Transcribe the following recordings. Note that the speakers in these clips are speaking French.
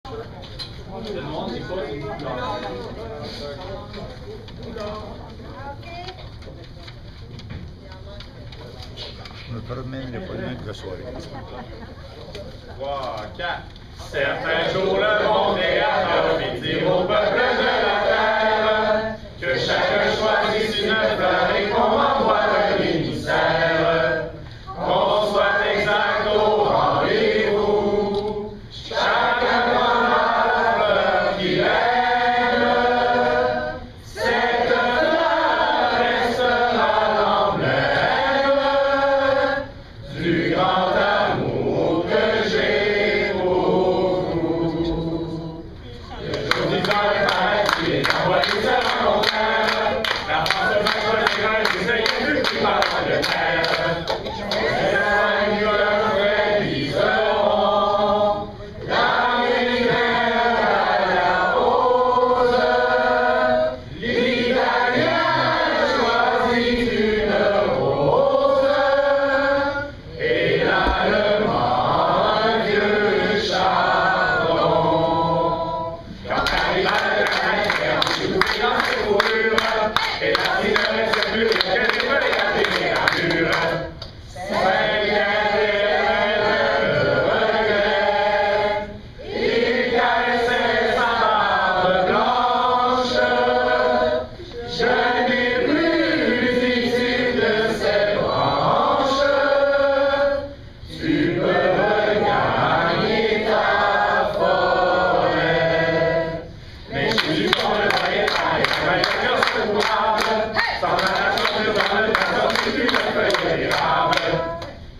Je me promène le pognon de la soirée. 3, 4. Certains jours, le monde est à et dire au peuple de la terre que chacun choisisse une fleur et qu'on envoie un émissaire. Qu'on soit exact au rendez-vous. Chacun prendra la fleur qu'il aime. Cette fleur restera l'emblème du grand amour que j'ai pour vous. Le jour du temps est pareil, il est envoyé seul en contraire. La France de ma joie des grains, c'est celle qui est plus qui parle de terre.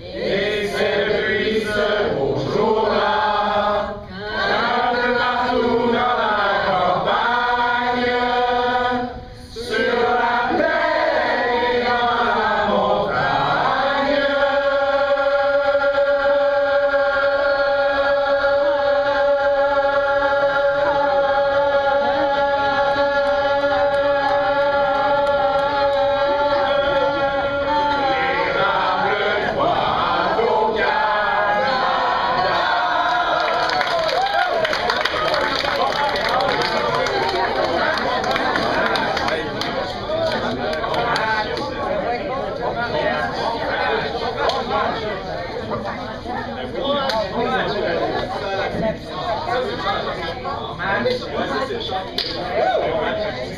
Et c'est depuis ce beau jour-là qu'un peu partout dans la campagne, sur la plaine et dans la montagne,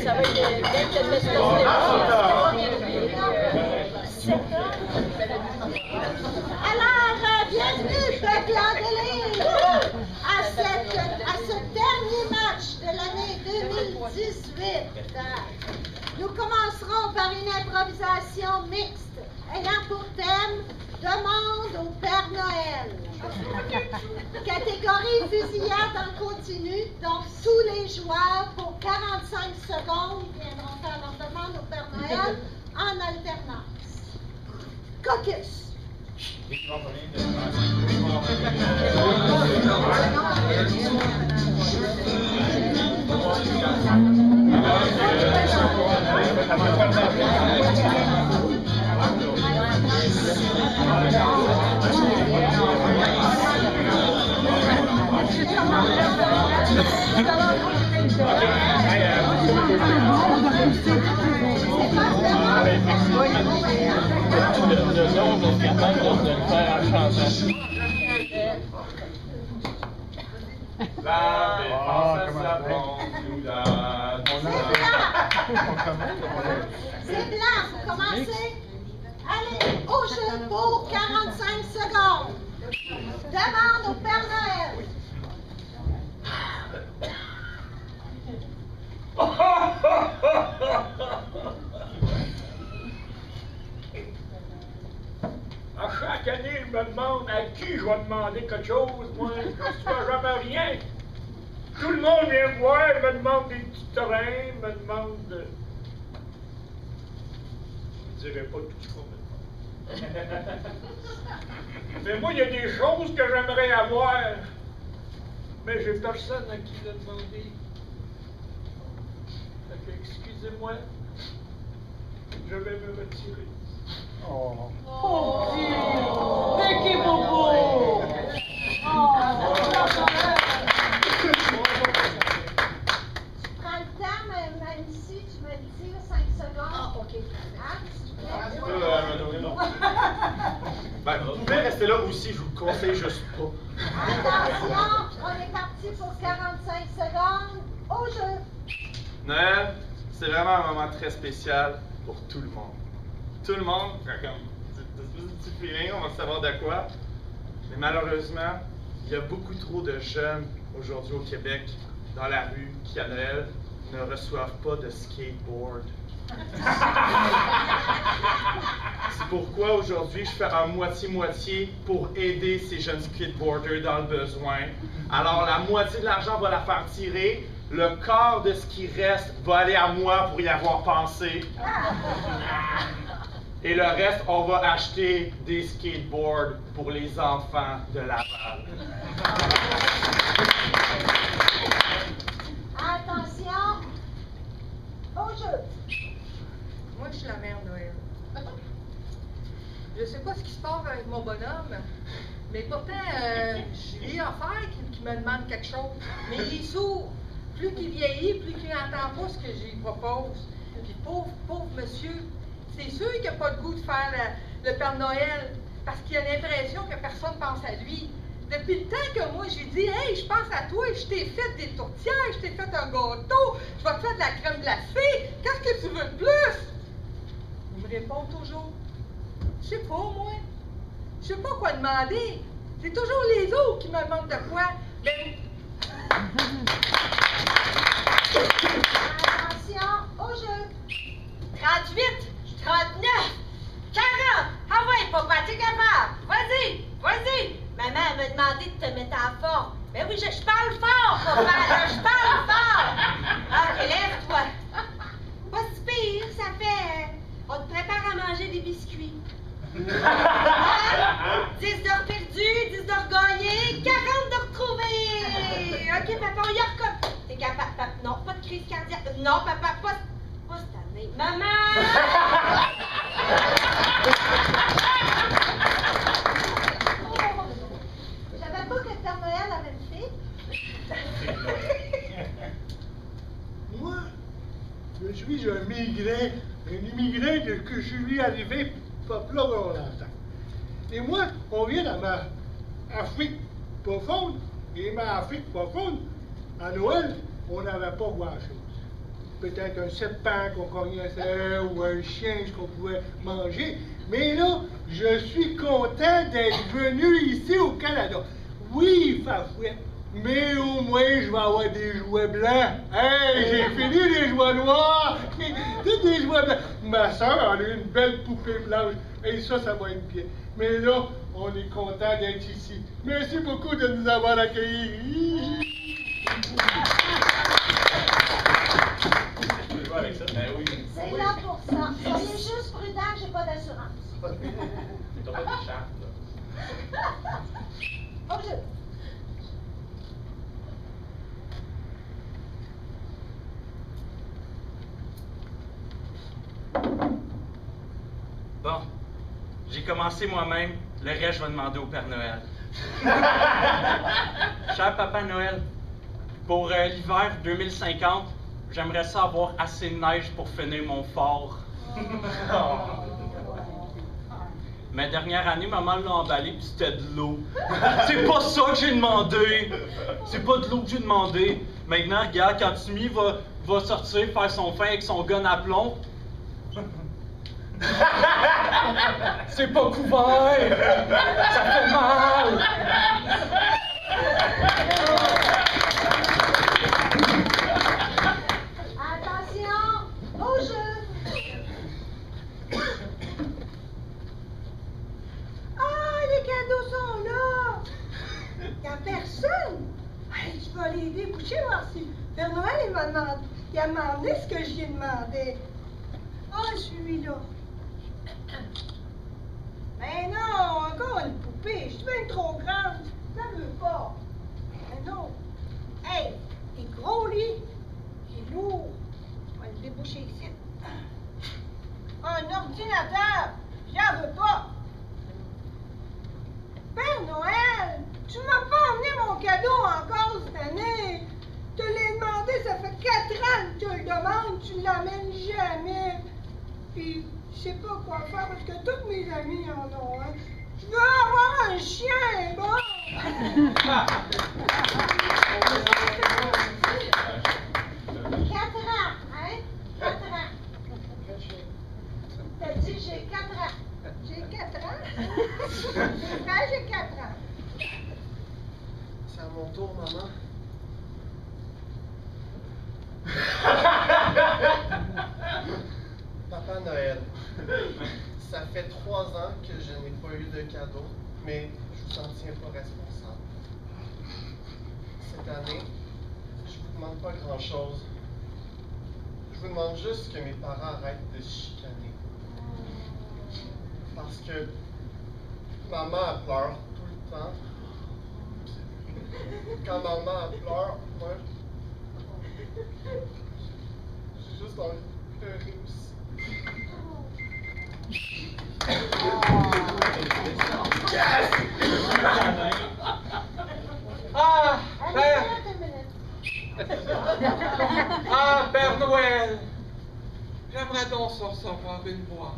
Ça va être bien que le Alors, bienvenue, peuple Angélil, à ce dernier match de l'année 2018. Nous commencerons par une improvisation mixte, ayant pour thème « Demande au Père Noël ». Catégorie fusillade en continu, donc tous les joueurs pour 45 secondes viendront faire leur demande au Père Noël en alternance. Caucus. C'est blanc, vous commencez. Allez, au jeu pour 45 secondes. Demande au Père Noël. À chaque année, je me demande à qui je vais demander quelque chose, moi, je ne reçois jamais rien. Tout le monde vient me voir, me demande des petits terrains, me demande... Je ne dirai pas tout ce qu'on me demande. Mais moi, il y a des choses que j'aimerais avoir, mais j'ai personne à qui le demander. Fait que, excusez-moi, je vais me retirer. Oh, Dieu! Mais qui beau! Oh! rester là aussi, je vous le conseille juste pas. Attention, on est parti pour 45 secondes. Au jeu. Noël, c'est vraiment un moment très spécial pour tout le monde. Tout le monde, comme un petit feeling, on va savoir de quoi. Mais malheureusement, il y a beaucoup trop de jeunes aujourd'hui au Québec, dans la rue, qui à Noël ne reçoivent pas de skateboard. C'est pourquoi aujourd'hui je fais un moitié-moitié pour aider ces jeunes skateboarders dans le besoin. Alors la moitié de l'argent va la faire tirer, le quart de ce qui reste va aller à moi pour y avoir pensé. Et le reste, on va acheter des skateboards pour les enfants de Laval. Attention. Au jeu. Moi, je suis la mère Noël. Je sais pas ce qui se passe avec mon bonhomme, mais pourtant, je lui ai offert qu'il me demande quelque chose. Mais il est sourd. Plus qu'il vieillit, plus qu'il n'entend pas ce que je lui propose. Puis pauvre monsieur, c'est sûr qu'il n'a pas le goût de faire le Père Noël, parce qu'il a l'impression que personne pense à lui. Depuis le temps que moi, je lui dis, hey, je pense à toi, je t'ai fait des tourtières, je t'ai fait un gâteau, je vais te faire de la crème glacée, qu'est-ce que tu veux de plus? Il me répond toujours, je sais pas, moi. Je sais pas quoi demander. C'est toujours les autres qui me demandent de quoi. Mais... Attention. Au jeu. 38, 39, 40. Ah ouais, papa, t'es capable. Vas-y, vas-y. Maman, elle m'a demandé de te mettre en forme. Ben oui, je parle fort, papa, là, je parle fort. Ah, lève-toi. Pas si pire, ça fait... on te prépare à manger des biscuits. 10 d'or perdus, 10 d'or gagnés, 40 d'or retrouvés. OK, papa, on y recommence. T'es capable, papa? Non, pas de crise cardiaque. Non, papa, pas cette année. Maman! Je savais pas que le Père Noël avait une fille. Moi, je suis un migrant, un immigrant que je suis arrivé pas là longtemps. Et moi, on vient dans ma Afrique profonde, et ma Afrique profonde, à Noël, on n'avait pas grand-chose. Peut-être un serpent qu'on connaissait ou un chien qu'on pouvait manger. Mais là, je suis content d'être venu ici au Canada. Oui, il fait fouette, mais au moins je vais avoir des jouets blancs. Hey, j'ai fini les jouets noirs. Tous des jouets blancs. Ma soeur, elle a une belle poupée blanche. Et ça va être bien. Mais là, on est content d'être ici. Merci beaucoup de nous avoir accueillis. C'est là pour ça. Soyez juste prudent, j'ai pas d'assurance. T'as pas de charte, là. Au jeu. Bon, j'ai commencé moi-même, le reste, je vais demander au Père Noël. Cher Papa Noël, pour l'hiver 2050, j'aimerais ça avoir assez de neige pour finir mon fort. Ma dernière année, maman l'a emballé puis c'était de l'eau. C'est pas ça que j'ai demandé. C'est pas de l'eau que j'ai demandé. Maintenant, regarde, quand Timmy va sortir faire son fin avec son gun à plomb, c'est pas couvert. Ça fait mal. Attention, au jeu. Ah, les cadeaux sont là. Il n'y a personne. Hey, je vais aller déboucher voir si Père Noël il a demandé ce que j'ai demandé. Ah, celui-là. Mais non, encore une poupée. Je suis bien trop grande. Ça ne veut pas. Mais non. Hey, t'es gros, lui. Il est lourd. On va le déboucher ici. Un ordinateur. J'en veux pas. Père Noël, tu m'as pas emmené mon cadeau encore cette année. Je te l'ai demandé, ça fait 4 ans que tu le demandes, tu ne l'amènes jamais. Puis, je sais pas quoi faire parce que tous mes amis en ont un. Je veux avoir un un chien, bon! 4 ans, hein? 4 ans. T'as dit j'ai 4 ans. J'ai 4 ans? C'est vrai, j'ai 4 ans. C'est à mon tour, maman. Papa Noël, ça fait 3 ans que je n'ai pas eu de cadeau, mais je vous en tiens pas responsable. Cette année, je vous demande pas grand-chose. Je vous demande juste que mes parents arrêtent de chicaner. Parce que maman elle pleure tout le temps. Quand maman elle pleure, moi, j'ai juste envie de pleurer aussi. Ah, Père! Allez, Ah, Père Noël! J'aimerais donc ça recevoir une boîte.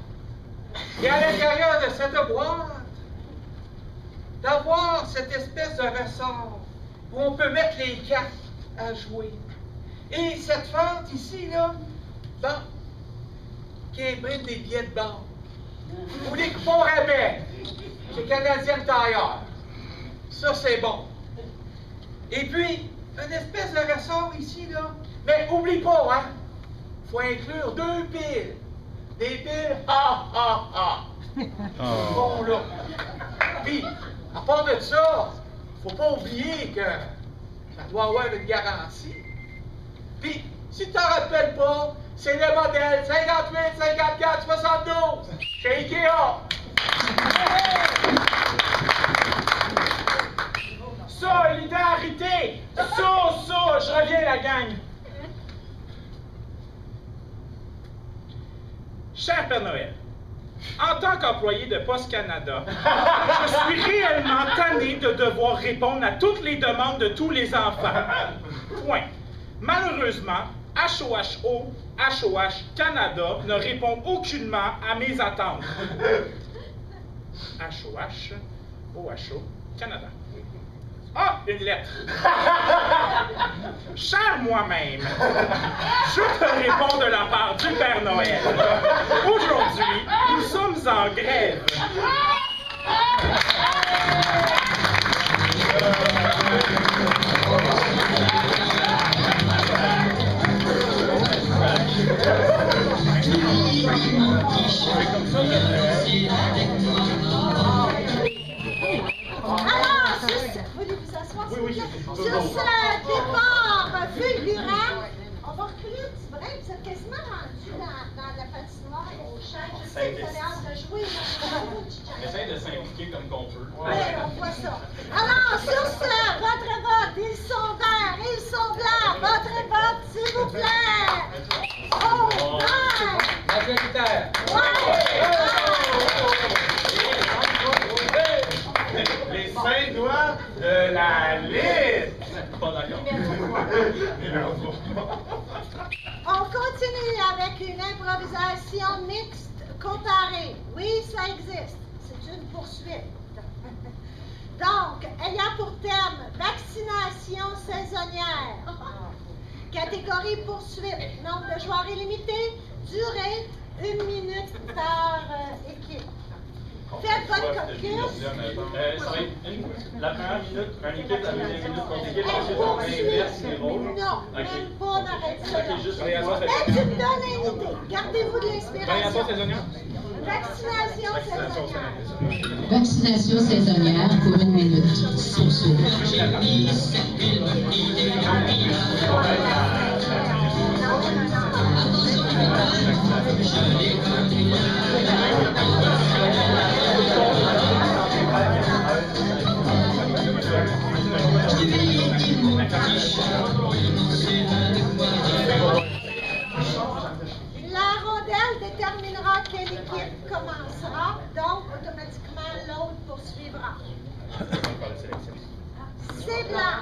Et à l'intérieur de cette boîte, d'avoir cette espèce de ressort où on peut mettre les cartes à jouer. Et cette fente ici, là, bon, qui imprime des billets de banque. Ou des coupons rabais chez Canadian Tire. Ça, c'est bon. Et puis, une espèce de ressort ici, là. Mais oublie pas, hein, faut inclure 2 piles. Des piles Bon, là. Puis, à part de ça, faut pas oublier que ça doit avoir une garantie. Puis, si tu t'en rappelles pas, c'est le modèle 58, 54, 72 chez Ikea. Solidarité! Ça, je reviens la gang. Cher Père Noël, en tant qu'employé de Poste Canada, je suis réellement tanné de devoir répondre à toutes les demandes de tous les enfants. Point. Malheureusement, HOHO, HOH Canada ne répond aucunement à mes attentes. HOH, OHO Canada. Ah, une lettre. Cher moi-même, je te réponds de la part du Père Noël. Aujourd'hui, nous sommes en grève. Alors, voulez vous asseoir, s'il vous plaît? Sur ce départ fulgurant, on va reculer un petit brin, vous êtes quasiment rendu dans la patinoire au champ. Je sais que vous avez hâte de jouer, mais Essaye de s'impliquer comme qu'on peut. oui, on voit ça. Alors, sur ce, votre vote, ils sont verts, ils sont blancs. Votre vote, s'il vous plaît. Oh, vert. Majoritaire. Les 5 doigts de la liste! Pas d'accord. On continue avec une improvisation mixte comparée. Oui, ça existe. C'est une poursuite. Donc, ayant pour terme vaccination saisonnière. Catégorie poursuite. Nombre de joueurs illimité. Durée 1 minute par équipe. Faites votre calcul. Ça va être la première minute, une équipe, la deuxième minute contre équipe, ensuite on Poursuite. inverse les rôles. Non, même pas, on arrête ça. Ok, juste une fois. Mais tu me donnes une idée. Gardez-vous de l'inspiration. saisonnière? Vaccination saisonnière. Vaccination saisonnière pour 1 minute. La rondelle déterminera quelle équipe commencera, donc automatiquement l'autre poursuivra. C'est blanc.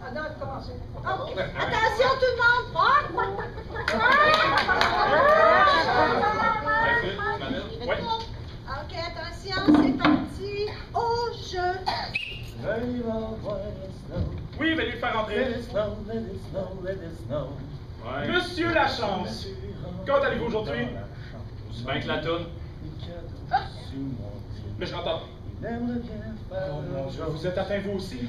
Ah non, commencez. OK. Attention tout le monde. veuillez le faire entrer. Ouais. Monsieur Lachance, comment allez-vous aujourd'hui? Aussi bien que la toune. Mais je l'entends. Oh mon Dieu, vous êtes atteint vous aussi?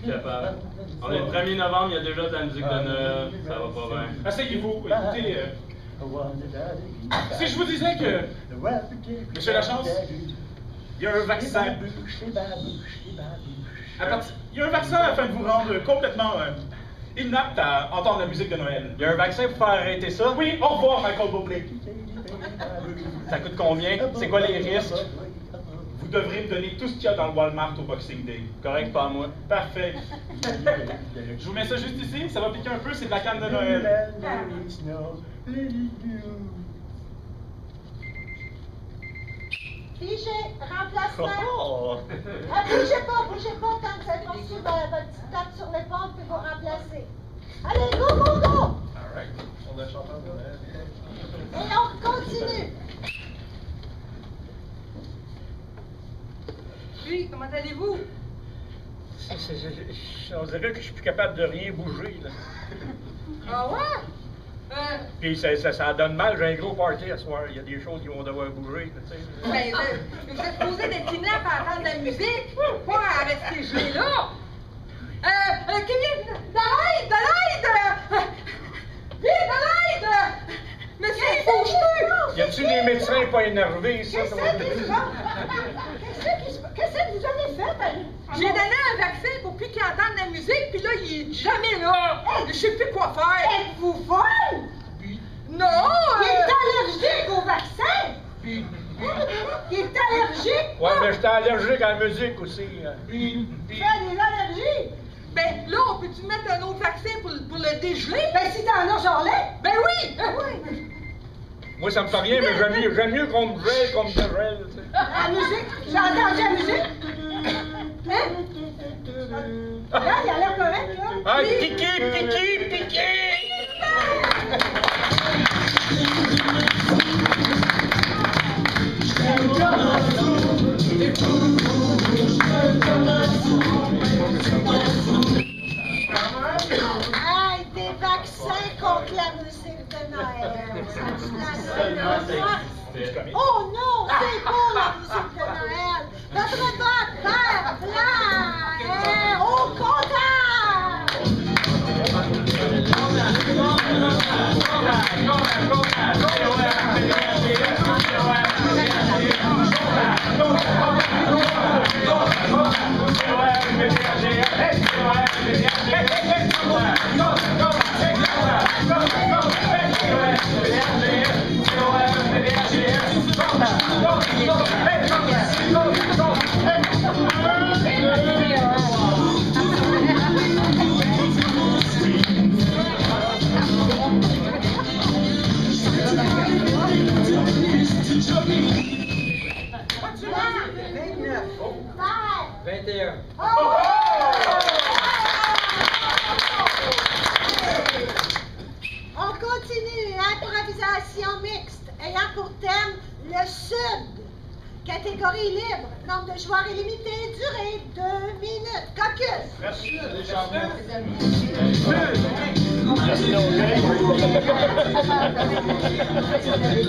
Capable. On est le 1er novembre, il y a déjà de la musique de Noël. Ça va pas bien. Asseyez-vous, écoutez. Si je vous disais que, Monsieur Lachance, il y a un vaccin. Il y a un vaccin afin de vous rendre complètement inapte à entendre la musique de Noël. Il y a un vaccin pour faire arrêter ça? Oui, au revoir, Michael Bublé. Ça coûte combien? C'est quoi les risques? Vous devrez me donner tout ce qu'il y a dans le Walmart au Boxing Day. Correct, pas à moi. Parfait. Je vous mets ça juste ici, ça va piquer un peu, c'est de la canne de Noël. Figez, remplacement. Oh. Bougez pas quand vous avez reçu votre petite tape sur l'épaule puis vous remplacez. Allez, go, go, go! On a chanté de Noël. Et on continue. Puis, comment allez-vous? On dirait que je suis plus capable de rien bouger, là. Ah ouais? Puis ça donne mal, j'ai un gros party à soir. Il y a des choses qui vont devoir bouger, tu sais. Ben, vous êtes supposé d'être inapte à entendre la musique, pas à rester gelé là. Kevin, de l'aide! Vite, de l'aide! Monsieur, il faut jouer! Y a-tu des médecins pas énervés, ça? Qu'est-ce que vous avez fait? J'ai donné un vaccin pour plus qu'il entende la musique, puis là, il est jamais là. Je sais plus quoi faire. Êtes-vous folle? Non! Il est allergique au vaccin! Il est allergique? Ouais, mais j'étais allergique à la musique aussi. Il fait des allergies? Ben, là, on peut-tu mettre un autre vaccin pour le dégeler? Ben, si t'en as, j'en ai! Ben oui! Moi, ça me fait rien, mais j'aime mieux qu'on me gèle, qu'on me dégèle, tu sais. La musique? J'ai entendu la musique? Hein? Regarde, il a l'air correct, là. Ah, piqué! Hey, des vaccins contre la musique de Noël. Oh non, c'est beau la musique de Noël. Notre vote vert, blanc et au compteur. On continue, improvisation mixte, ayant pour thème le Sud. Catégorie libre, nombre de joueurs illimité, durée 2 minutes. Caucus. Merci.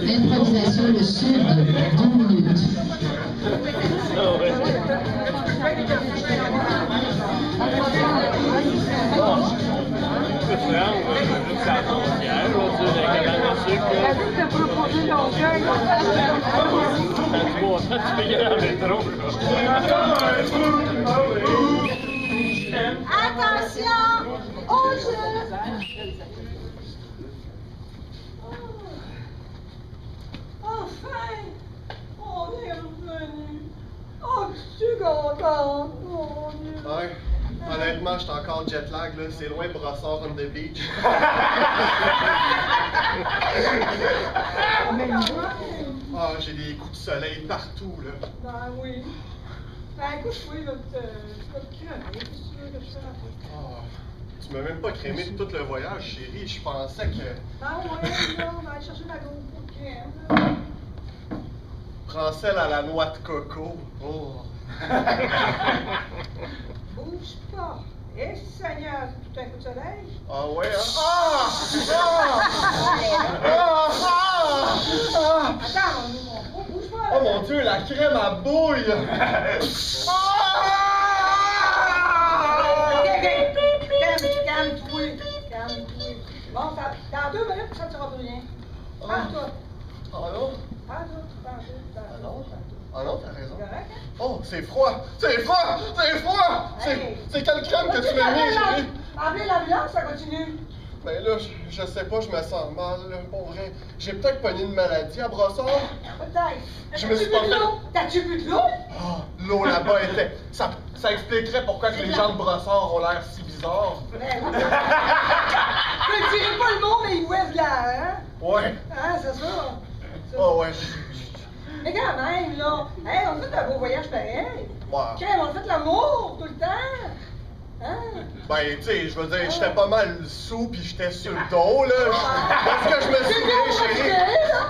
Improvisation le Sud, 2 minutes. Attention au jeu. Enfin, on est revenu. Oh, je suis contente, mon Dieu. Ouais. Honnêtement, j'étais encore jet lag, là. C'est loin Brossard on the beach. Ah, j'ai des coups de soleil partout, là. Ben oui. Ben écoute, oui, là, tu vas te cramer. Qu'est-ce que tu veux que je fasse? Ah, tu m'as même pas crémé de tout le voyage, chérie. Je pensais que... Ben ouais, là, on va aller chercher ma GoPro de crème, là. Prends celle à la noix de coco. Oh. Bouge pas. Et Seigneur, tout un coup de soleil. Ah ouais, hein? Ah! Attends, on bouge pas. Oh mon Dieu, la crème à bouille! Calme-toi. Bon, dans 2 minutes, ça ne sera plus rien. Parle-toi. Ah non? Parle-toi. Ah non? Ah non, t'as raison. Correct, hein? Oh, c'est froid! C'est froid! C'est froid! C'est quelle crème que tu m'as mis, chérie? Appelez l'ambulance, ça continue. Ben là, je sais pas, je me sens mal, là, pour vrai. J'ai peut-être pogné une maladie à Brossard. Peut-être. Je me suis pas fait... T'as-tu bu de l'eau? Ah, l'eau là-bas était... Ça expliquerait pourquoi que les gens de Brossard ont l'air si bizarres. Ben oui. Je ne dirai pas le mot, mais ils boivent de l'air, hein? Ouais. Hein, c'est ça. Oh ouais. Mais quand même, là, hey, on a fait un beau voyage pareil. Ouais. Tiens, on a fait l'amour tout le temps. Hein? Ben, tu sais, je veux dire, j'étais pas mal sous pis j'étais sur le dos, là. Parce que je me suis dit, chérie.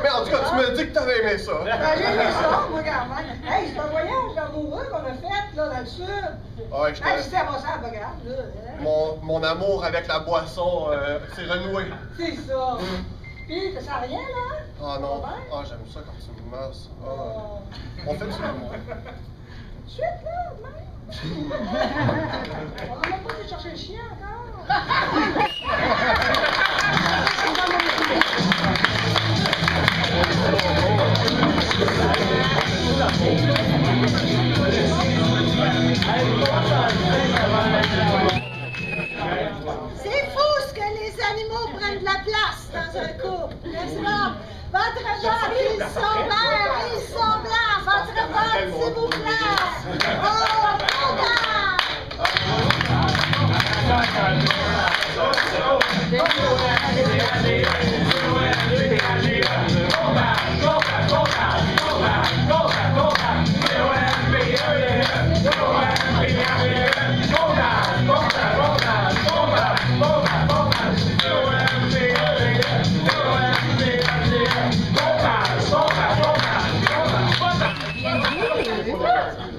Mais en tout cas, tu me dis que t'avais aimé ça. Ben, j'ai aimé ça, moi, quand même. Hey, c'est un voyage amoureux qu'on a fait, là, dans le sud. Ouais, Hey, c'était avant ça, regarde, là. Hein? Mon amour avec la boisson s'est renoué. C'est ça. Puis, ça sent rien, là? Ah non. Ça va bien? Ah, j'aime ça quand tu me masses. Ah. Oh. On fait du l'amour. Tout de suite, là, même. On n'a même pas été chercher le chien encore. C'est fou ce que les animaux prennent de la place dans un couple, n'est-ce pas? Votre vote, ils sont verts, ils sont blancs. Votre vote, s'il vous plaît. Oh,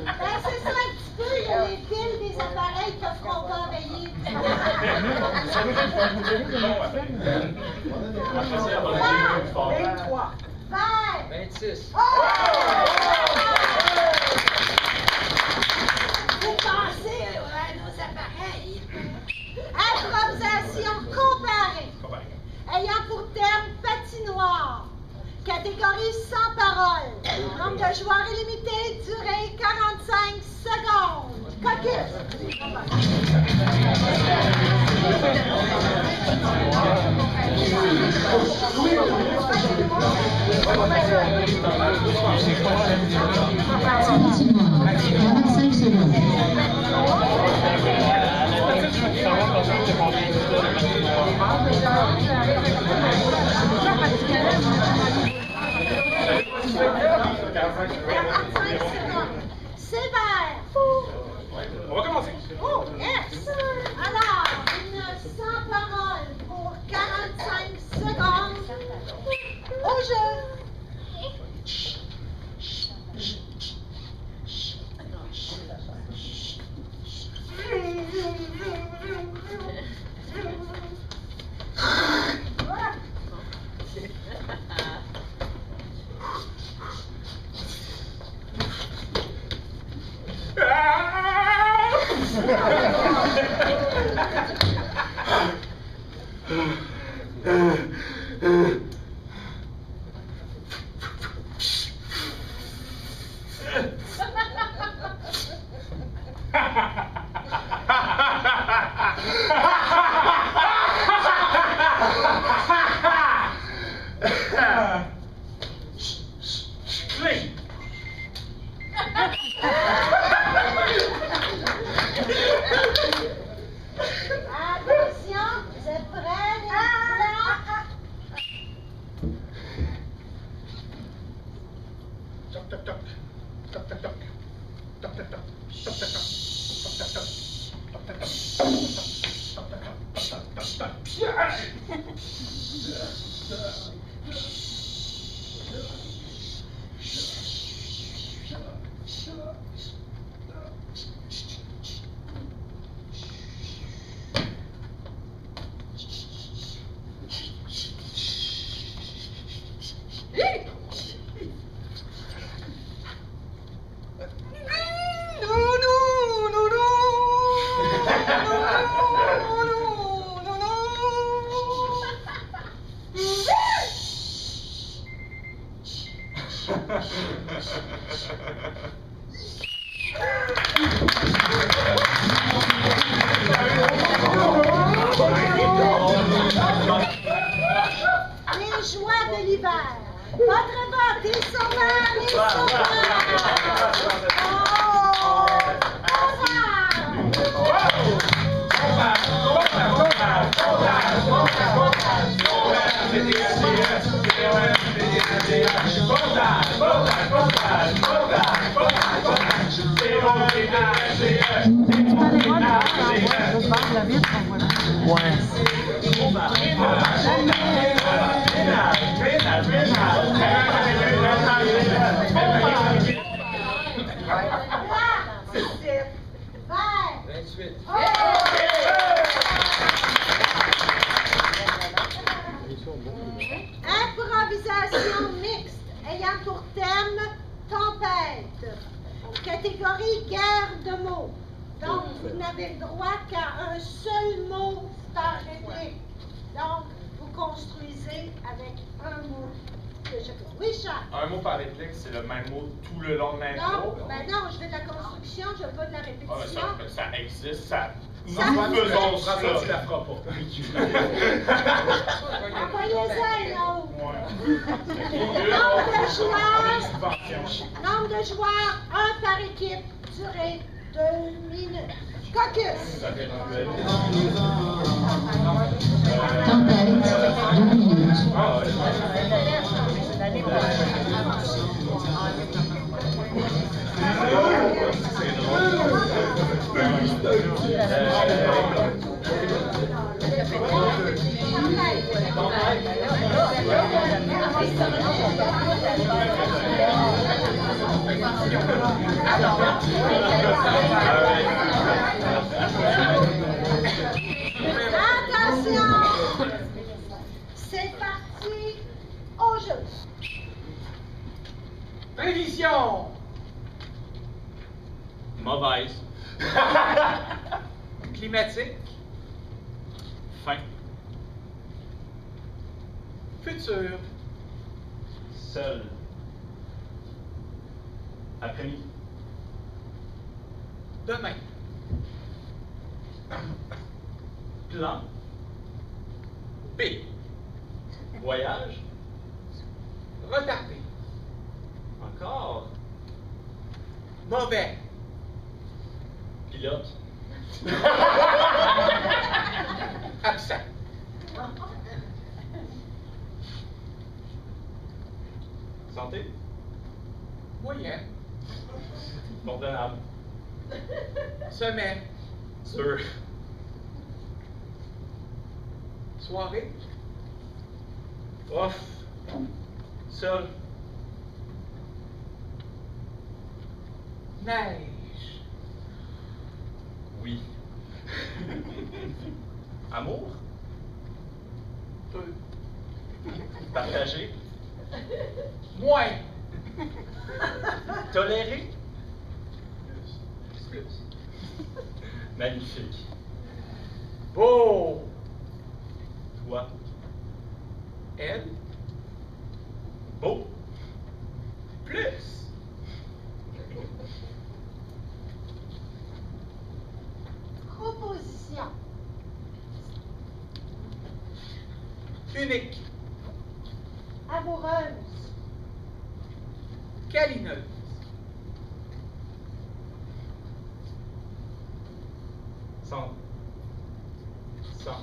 ben, c'est ça un petit peu, il y a les piles des appareils qui ne feront pas veiller. 23. 26. Vous pensez à nos appareils. Improvisation comparée. Ayant pour terme patinoire. Catégorie sans parole. Nombre de joueurs illimité. Durée 45 secondes. Caucus. Patinoire, 45 secondes. Sévère. On va commencer. Oh, yes. Alors, une sans parole pour 45 secondes. Au jeu. Play. Attention, vous êtes prêts, les blancs? Toc, toc, toc. Toc, toc, toc. Toc, toc, toc. Toc, toc, toc. Toc, toc, toc. Toc, toc, toc. Toc, toc, toc. Toc, toc, toc. Les joies de l'hiver. Votre vote est sauveur, les sauveurs. Improvisation mixte ayant pour thème tempête. Catégorie guerre de mots. Donc, vous n'avez le droit qu'à un seul mot par réplique. Donc, vous construisez avec un mot de chacun. Oui, Charles? Un mot par réplique, c'est le même mot tout le long de l'intro. Non, ben non, je fais de la construction, je veux pas de la répétition. Ça existe, ça. Nous Ça faisons ça. Tu la feras pas. Envoyez-en un autre. Nombre de joueurs, un par équipe, durée 2 minutes. Caucus. Tempête, 2 minutes. Attention! C'est parti au jeu. Prévision. Mauvaise. Climatique. Fin. Futur. Seul. Après-midi. Demain. Plan. B. Voyage. Retardé. Encore. Mauvais. Pilote. Absent. Santé. Moyen. Convenable. Semaine. Sûr. Soirée. Off. Seul. Neige. Oui. Amour. Peu. Partager. Moins. Tolérer. Plus. Magnifique. Beau. Toi. Elle. Beau. Plus. Proposition. Unique. Amoureuse. Câlineuse. Sans. Sans.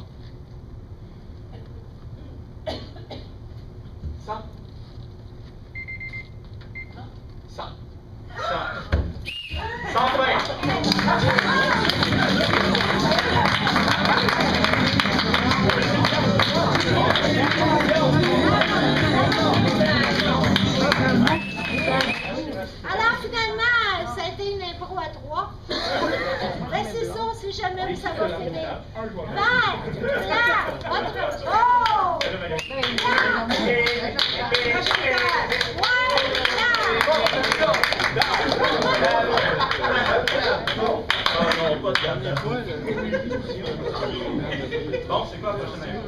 Sans. Sans. Sans fin. Alors finalement, ça a été une impro à 3. Mais c'est ça, si jamais ça va finir. Vert, blanc, votre... Oh! Non, pas de dernière fois. Bon, c'est quoi la prochaine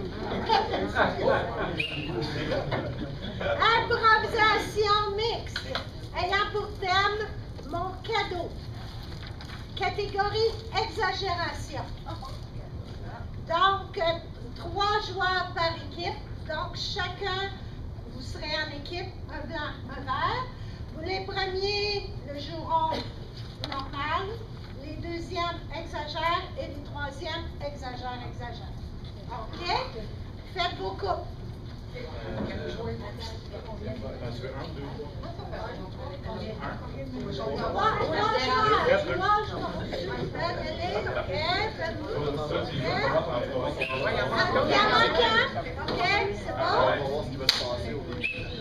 Improvisation mixte. catégorie exagération. Donc, 3 joueurs par équipe. Donc, chacun, vous serez en équipe, un blanc, un vert. Les premiers le joueront normal, les deuxièmes exagèrent et les troisièmes exagèrent. OK? Faites vos coupes.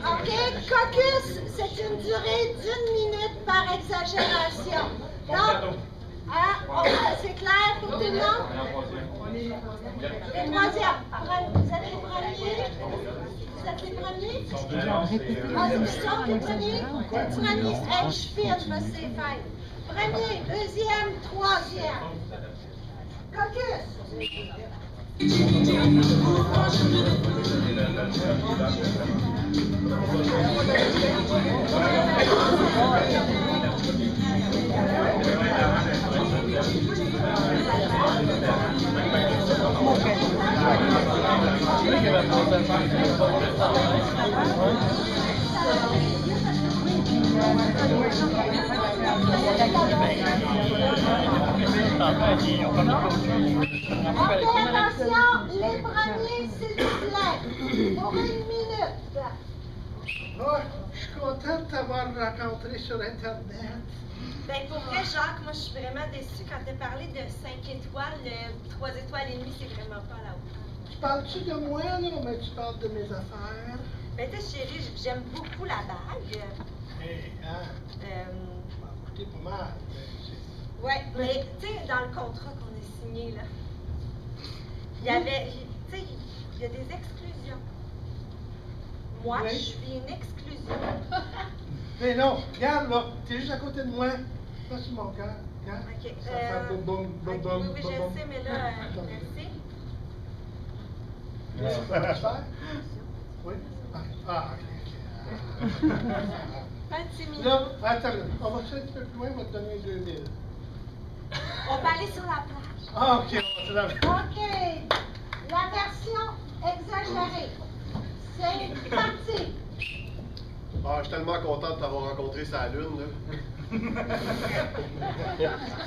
OK, caucus, c'est une durée d'1 minute par exagération. Donc, c'est clair pour tout le monde? Les troisièmes, vous êtes les premiers? Vous êtes les premiers? C'est ça, les premiers? Les premiers, je filme ces fêtes. Premier, deuxième, troisième. Caucus. Attention, les premiers, s'il vous plaît, pour 1 minute. Oh, je suis content de t'avoir rencontré sur Internet. Ben, pour vrai, Jacques, moi, je suis vraiment déçue quand tu as parlé de 5 étoiles. 3 étoiles et demie, c'est vraiment pas à la hauteur. Tu parles-tu de moi, là, mais tu parles de mes affaires? Ben, tu sais, chérie, j'aime beaucoup la bague. Hey, hein? Ça m'a coûté pas mal. Ouais, mais, tu sais, dans le contrat qu'on a signé, là, il y avait, tu sais, il y a des exclusions. Moi, Oui. je suis une exclusion. Mais non, regarde, là, t'es juste à côté de moi. Pas sur mon cœur. Regarde. OK. Ça fait boum, boum, boum, OK, boum, oui, je boum, boum. sais, mais là, merci. Ça va te faire? Oui? Ah, ok. Pas intimidant. Là, attends, on va faire un petit peu plus loin, on va te donner 2000. On va aller sur la plage. Ah, ok, on va te la OK. La version exagérée. C'est parti. Ah, je suis tellement content de t'avoir rencontré sur la Lune, là.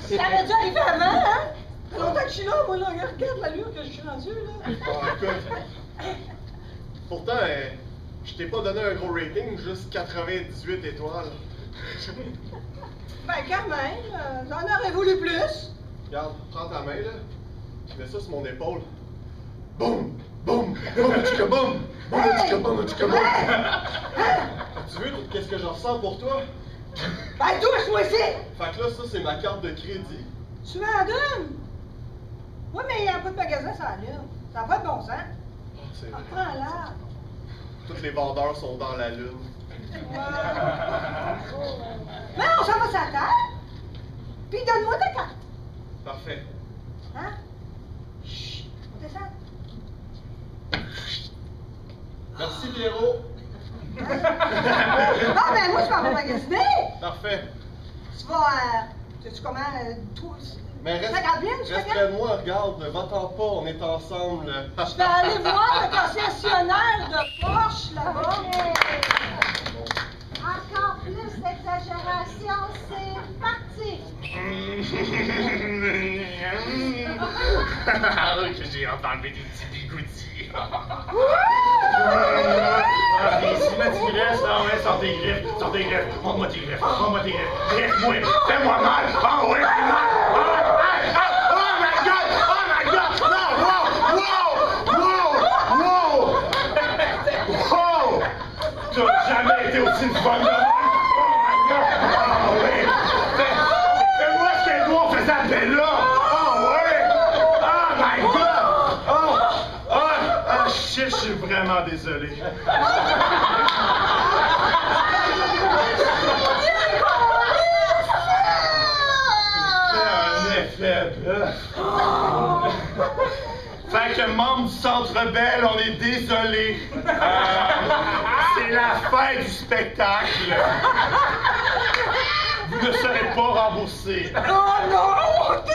Ça aurait dû arriver avant, hein? Ça fait longtemps que je suis là, moi, là. Regarde l'allure que je suis rendu, là. Ah, écoute. Pourtant, je t'ai pas donné un gros rating, juste 98 étoiles. Ben, quand même, j'en aurais voulu plus. Regarde, prends ta main, là. Tu mets ça sur mon épaule. Boum! Boum! Boum! Tchika boum! Boum! Tchika boum! Tchika boum! Tu veux qu'est-ce que je ressens pour toi? Ben, touche-moi ici! Fait que là, ça, c'est ma carte de crédit. Tu m'en donnes? Oui, mais il n'y a pas de magasin sur la Lune. Ça n'a pas de bon sens. Ah, c'est vrai. Prends-la. Tous les vendeurs sont dans la Lune. Mais on s'en va sur la terre. Puis donne-moi ta carte. Parfait. Hein? Chut, on descend. Merci, Pierrot. Ah, ben moi, je vais aller magasiner. Parfait. Tu vas, sais-tu comment, tout... Mais reste, 50 000, tu reste fais près de moi, regarde, ne va-t'en pas, on est ensemble. Je vais aller voir le concessionnaire de Porsche là-bas. Encore plus d'exagération, c'est parti. Que j'ai entendu des petits bigoudis. Ah, ici, ma tigresse, là, ouais, sors tes griffes, montre-moi tes griffes, griffe-moi, fais-moi mal, ah ouais, fais mal, oh my god, non, wow, t'as jamais été aussi le fun de moi, oh my god, ah ouais, fais-moi ce que les doigts faisaient à là, oh ouais, oh my god, shit, je suis vraiment désolé. C'est un effet bœuf. Fait que membre du Centre Bell, on est désolé. C'est la fin du spectacle. vous ne serez pas remboursé. Oh non! Tout à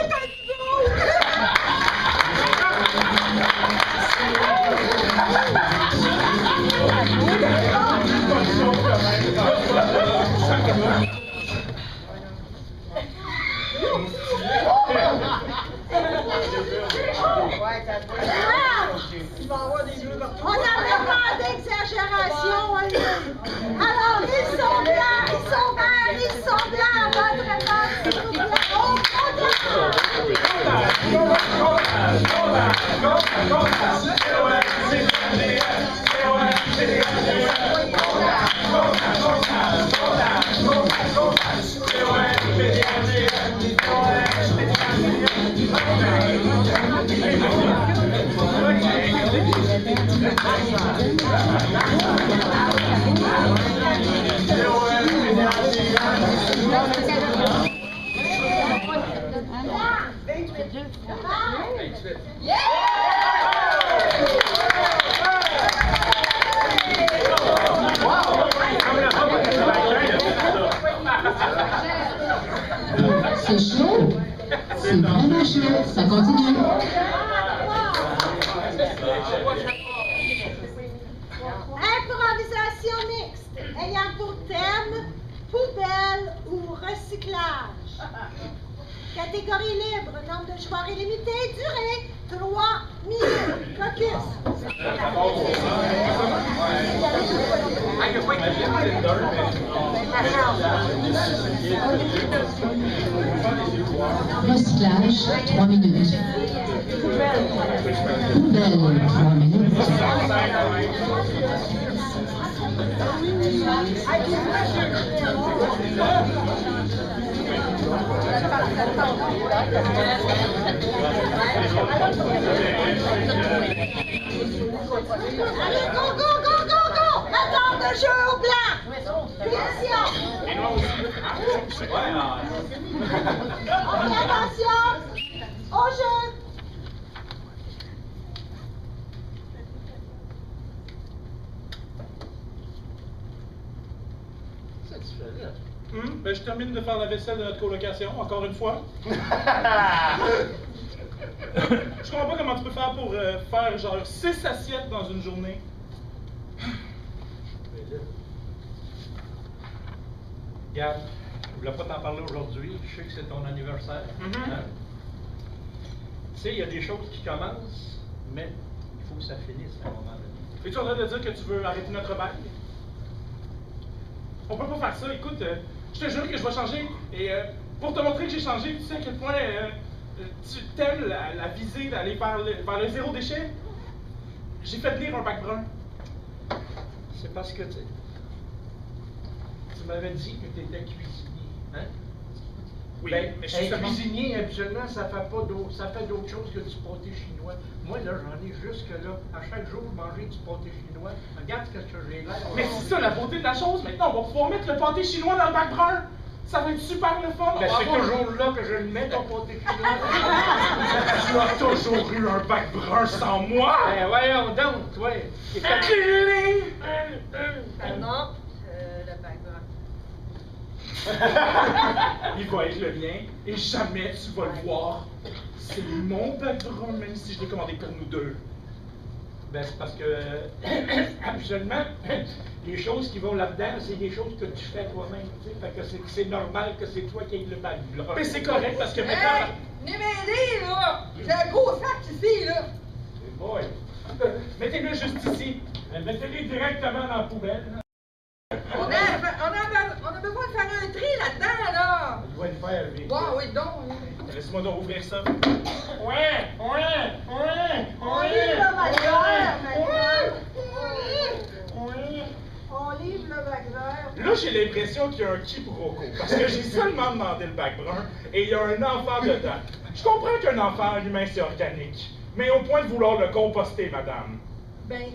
On n'avait pas d'exagération, alors ils sont blancs, ils sont verts, ils sont blancs, votre réponse, s'il vous plaît. C'est chaud. C'est vraiment chaud. Ça continue. Improvisation mixte, ayant pour thème poubelle ou recyclage. Catégorie libre, nombre de joueurs illimité, durée 3 minutes. Focus. Recyclage, 3 minutes. Poubelle, 3 minutes. Allez, go, go, go, go, go! Attends de jeu au blanc! Punition! Ok, attention! Au jeu! Ben, je termine de faire la vaisselle de notre colocation, encore une fois. Je comprends pas comment tu peux faire pour faire genre 6 assiettes dans une journée. Regarde, je voulais pas t'en parler aujourd'hui, je sais que c'est ton anniversaire. Hein? Tu sais, il y a des choses qui commencent, mais il faut que ça finisse à un moment donné. Es-tu en train de dire que tu veux arrêter notre bail? On peut pas faire ça, écoute, je te jure que je vais changer. Et pour te montrer que j'ai changé, tu sais à quel point tu t'aimes la visée d'aller vers le zéro déchet? J'ai fait venir un bac brun. C'est parce que tu m'avais dit que tu étais cuisinier, hein? Oui, Ben, mais je suis seulement... cuisinier, habituellement, ça fait d'autres choses que du pâté chinois. Moi, là, j'en ai jusque-là. À chaque jour, manger du pâté chinois. Regarde ce que j'ai l'air. Mais c'est ça la beauté de la chose. Maintenant, on va pouvoir mettre le pâté chinois dans le bac brun. Ça va être super le fun. Ben, c'est toujours là que je le mets, ton pâté chinois. Tu as toujours eu un bac brun sans moi. Ben, voyons donc, toi. non, le bac brun. Il va être le mien et jamais tu vas le voir. C'est mon bac brun, même si je l'ai commandé pour nous deux. Ben, c'est parce que, habituellement, les choses qui vont là-dedans, c'est des choses que tu fais toi-même, tu sais. Fait que c'est normal que c'est toi qui aies le bac brun. Mais c'est correct parce que maintenant... Hey! Venez m'aider, là! J'ai un gros sac ici, là! C'est bon. Mettez-le juste ici. Mettez-les directement dans la poubelle. Là. On a besoin de faire un tri là-dedans, là! Je dois le faire, lui. Wow, oui, donc! Laisse-moi donc ouvrir ça. On livre le bac vert, maintenant! On livre le bac vert. Là, j'ai l'impression qu'il y a un quiproquo, parce que j'ai seulement demandé le bac brun et il y a un enfant dedans. Je comprends qu'un enfant humain, c'est organique, mais au point de vouloir le composter, madame. Ben,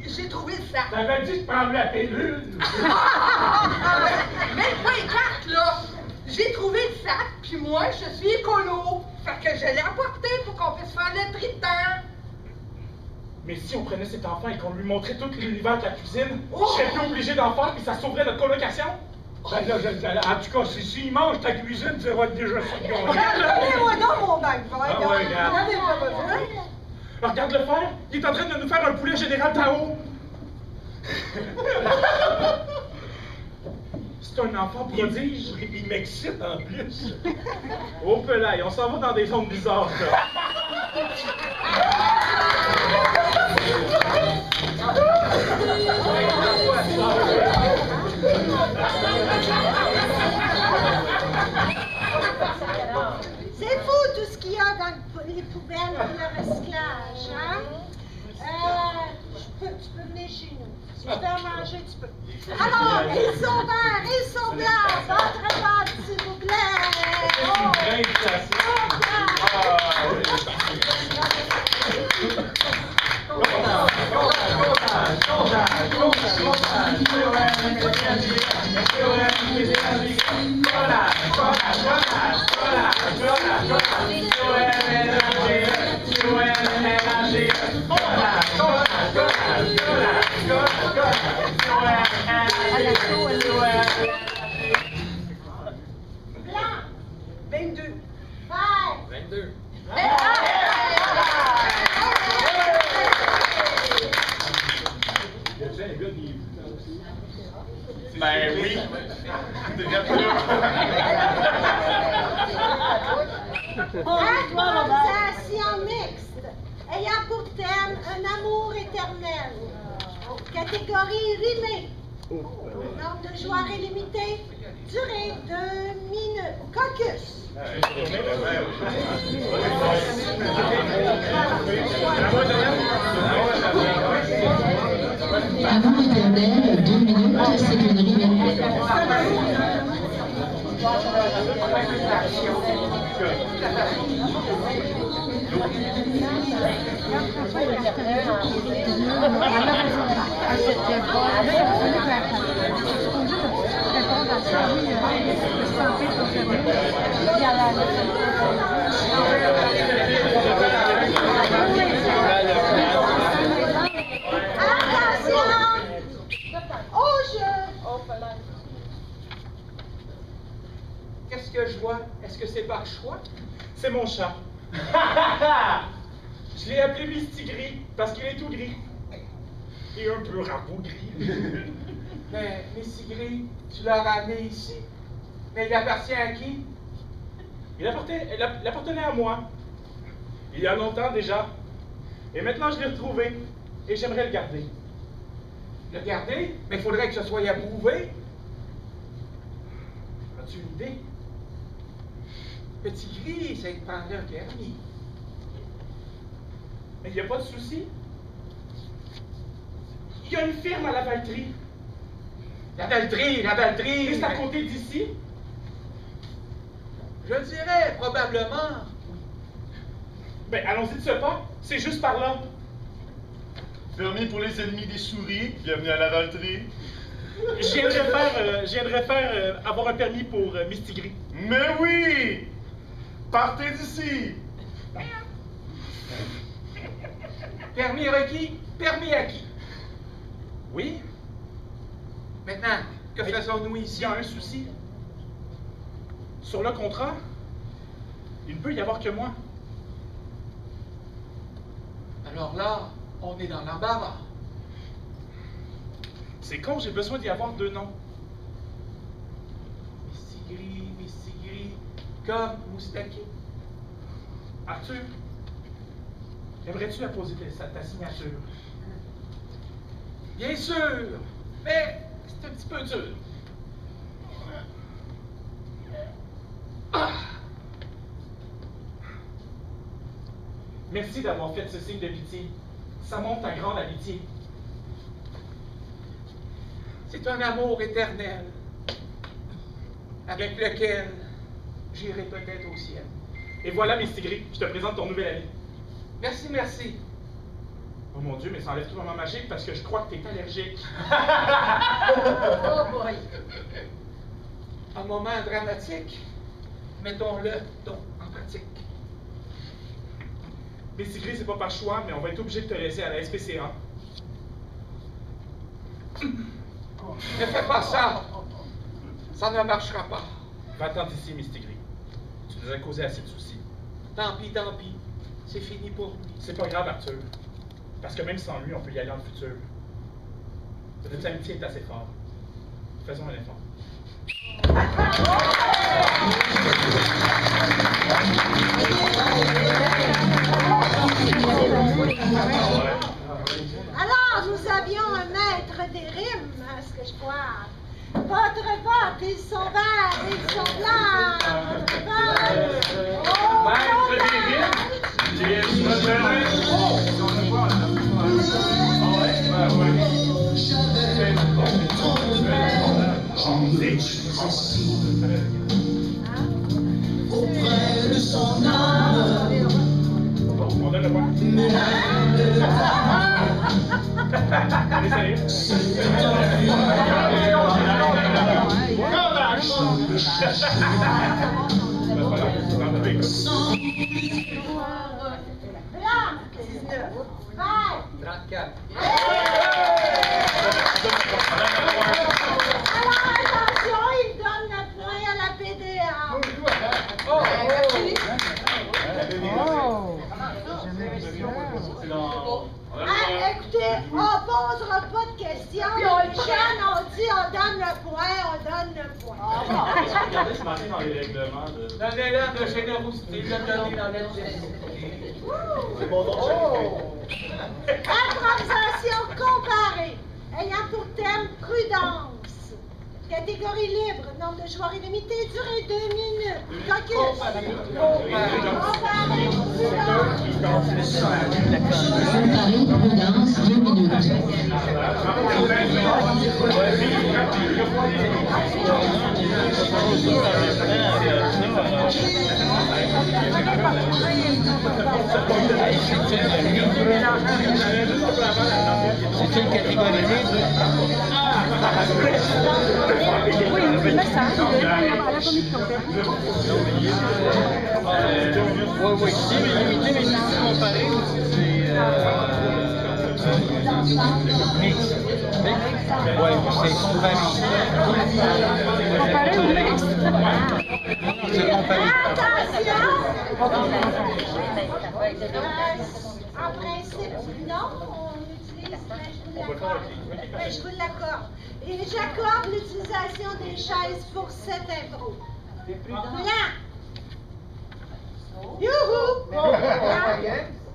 j'ai trouvé le sac. T'avais dit de prendre la pilule. Même pas les cartes, là! J'ai trouvé le sac, puis moi, je suis écolo. Fait que je l'ai apporté pour qu'on puisse faire le tri de temps. Mais si on prenait cet enfant et qu'on lui montrait tout l'univers de la cuisine, Oh! je serais plus obligé d'en faire puis ça sauverait notre colocation. Ben là, en tout cas, s'il mange ta cuisine, ça va être déjà ça de gagner. Regardez-moi donc mon bac vert. Ah ouais, regarde. Regardez pas besoin. Regarde le faire, il est en train de nous faire un poulet général Tao. C'est un enfant prodige. Il m'excite en plus. Oh pelaille, on s'en va dans des zones bizarres, ça. C'est fou tout ce qu'il y a dans les poubelles pour le recyclage, hein? Tu peux venir chez nous. Si tu veux en manger, tu peux. Alors, ils sont verts, ils sont blancs. Votre pâte, s'il vous plaît. Blanc. 22. Vert. 22. Ben oui. Organisation mixte, ayant pour thème un amour éternel. Catégorie rimée. Nombre de joueurs illimité. Durée 2 minutes. Caucus. Amour éternel, 2 minutes, c'est une rimée. Qu'est-ce que je vois? Est-ce que c'est par choix? C'est mon chat. Je l'ai appelé Mistigris parce qu'il est tout gris. Et un peu rabougri. Mais Mistigris, tu l'as ramené ici. Mais il appartient à qui? Il appartenait à moi. Il y a longtemps déjà. Et maintenant, je l'ai retrouvé. Et j'aimerais le garder. Le garder? Mais il faudrait que ce soit approuvé. As-tu une idée? Petit gris, ça te prendrait un permis. Mais il n'y a pas de souci. Il y a une firme à la Valtrie. La Valtrie! Juste à côté d'ici. Je dirais probablement. Ben, allons-y de ce pas. C'est juste par là. Permis pour les ennemis des souris. Bienvenue à la Valtrie. Je viendrais faire avoir un permis pour Mistigris. Mais oui! Partez d'ici! Permis requis, permis acquis. Oui? Maintenant, que Mais faisons-nous Il ici? y a un souci. Sur le contrat, il ne peut y avoir que moi. Alors là, on est dans l'embarras. C'est con, j'ai besoin d'y avoir 2 noms. Mistigris, comme Moustaki. Arthur, aimerais-tu apposer ta signature? Bien sûr, mais c'est un petit peu dur. Ah! Merci d'avoir fait ce signe de pitié. Ça montre ta grande amitié. C'est un amour éternel, avec lequel j'irai peut-être au ciel. Et voilà, Mistigris, je te présente ton nouvel ami. Merci, merci. Oh mon Dieu, mais ça enlève tout moment magique parce que je crois que tu es allergique. Oh boy. Un moment dramatique, mettons-le donc en pratique. Mistigris, c'est pas par choix, mais on va être obligé de te laisser à la SPCA. Ne fais pas ça. Ça ne marchera pas. Va-t'en d'ici, Mistigris. Tu nous as causé assez de soucis. Tant pis, tant pis. C'est fini pour lui. C'est pas grave, Arthur. Parce que même sans lui, on peut y aller dans le futur. Notre amitié est assez forte. Faisons un effort. Alors, nous avions un maître des rimes, à ce que je vois. Votre vote, ils sont verts, ils sont blancs. Votre vote, Maître des rimes, il se retenait. Auprès de son âme, On donne le point. Allez, sérieux. blanc, 34. vert. Alors, attention, il donne le point à la PDA. Ah, écoutez, on posera pas de questions. Les jeunes ont dit on donne le point, on donne le point. Regardez ce matin dans les règlements de... Dans l'élan de générosité, il a donné dans l'aide de C'est mon nom, Improvisation comparée, ayant pour thème prudence. Catégorie libre, nombre de joueurs illimité, durée 2 minutes. Caucus. Comparée, prudence. Comparer prudence 2 minutes. C'est une catégorie libre. Oui, c'est ça, à la commission. Oui, c'est limité, mais c'est comparé ou c'est... Oui, c'est comparé. Comparé ou mixte? C'est comparé. En principe, non, on utilise, je vous l'accorde. Et j'accorde l'utilisation des chaises pour cette impro. Blanc. Youhou! Blanc.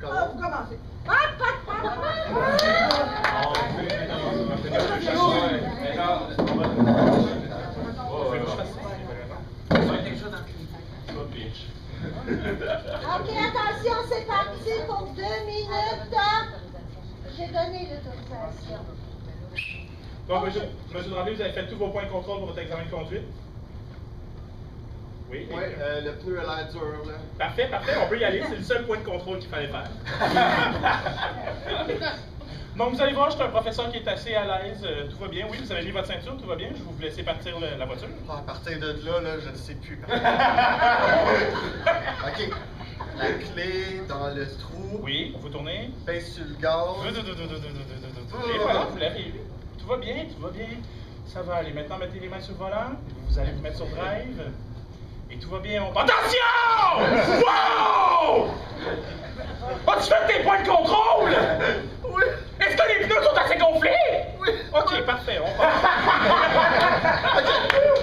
Oh, vous commencez. Hop, hop, hop, Ok, attention, c'est parti pour 2 minutes. J'ai donné l'autorisation. Donc, monsieur Dranville, vous avez fait tous vos points de contrôle pour votre examen de conduite? Oui. Oui, le pneu a l'air dur, là. Parfait, on peut y aller. C'est le seul point de contrôle qu'il fallait faire. Donc, vous allez voir, je suis un professeur qui est assez à l'aise. Tout va bien. Oui, vous avez mis votre ceinture, tout va bien. Je vais vous laisser partir la voiture. À partir de là, je ne sais plus. OK. La clé dans le trou. Oui, on peut tourner. Pèse sur le gaz. Et voilà, vous l'avez eu. Tout va bien, tout va bien. Ça va aller. Maintenant, mettez les mains sur le volant. Vous allez vous mettre sur drive. Et tout va bien. Attention! Wow! As-tu fait tes points de contrôle? Oui. Est-ce que les pneus sont assez gonflés? Oui. OK, parfait. On part. OK.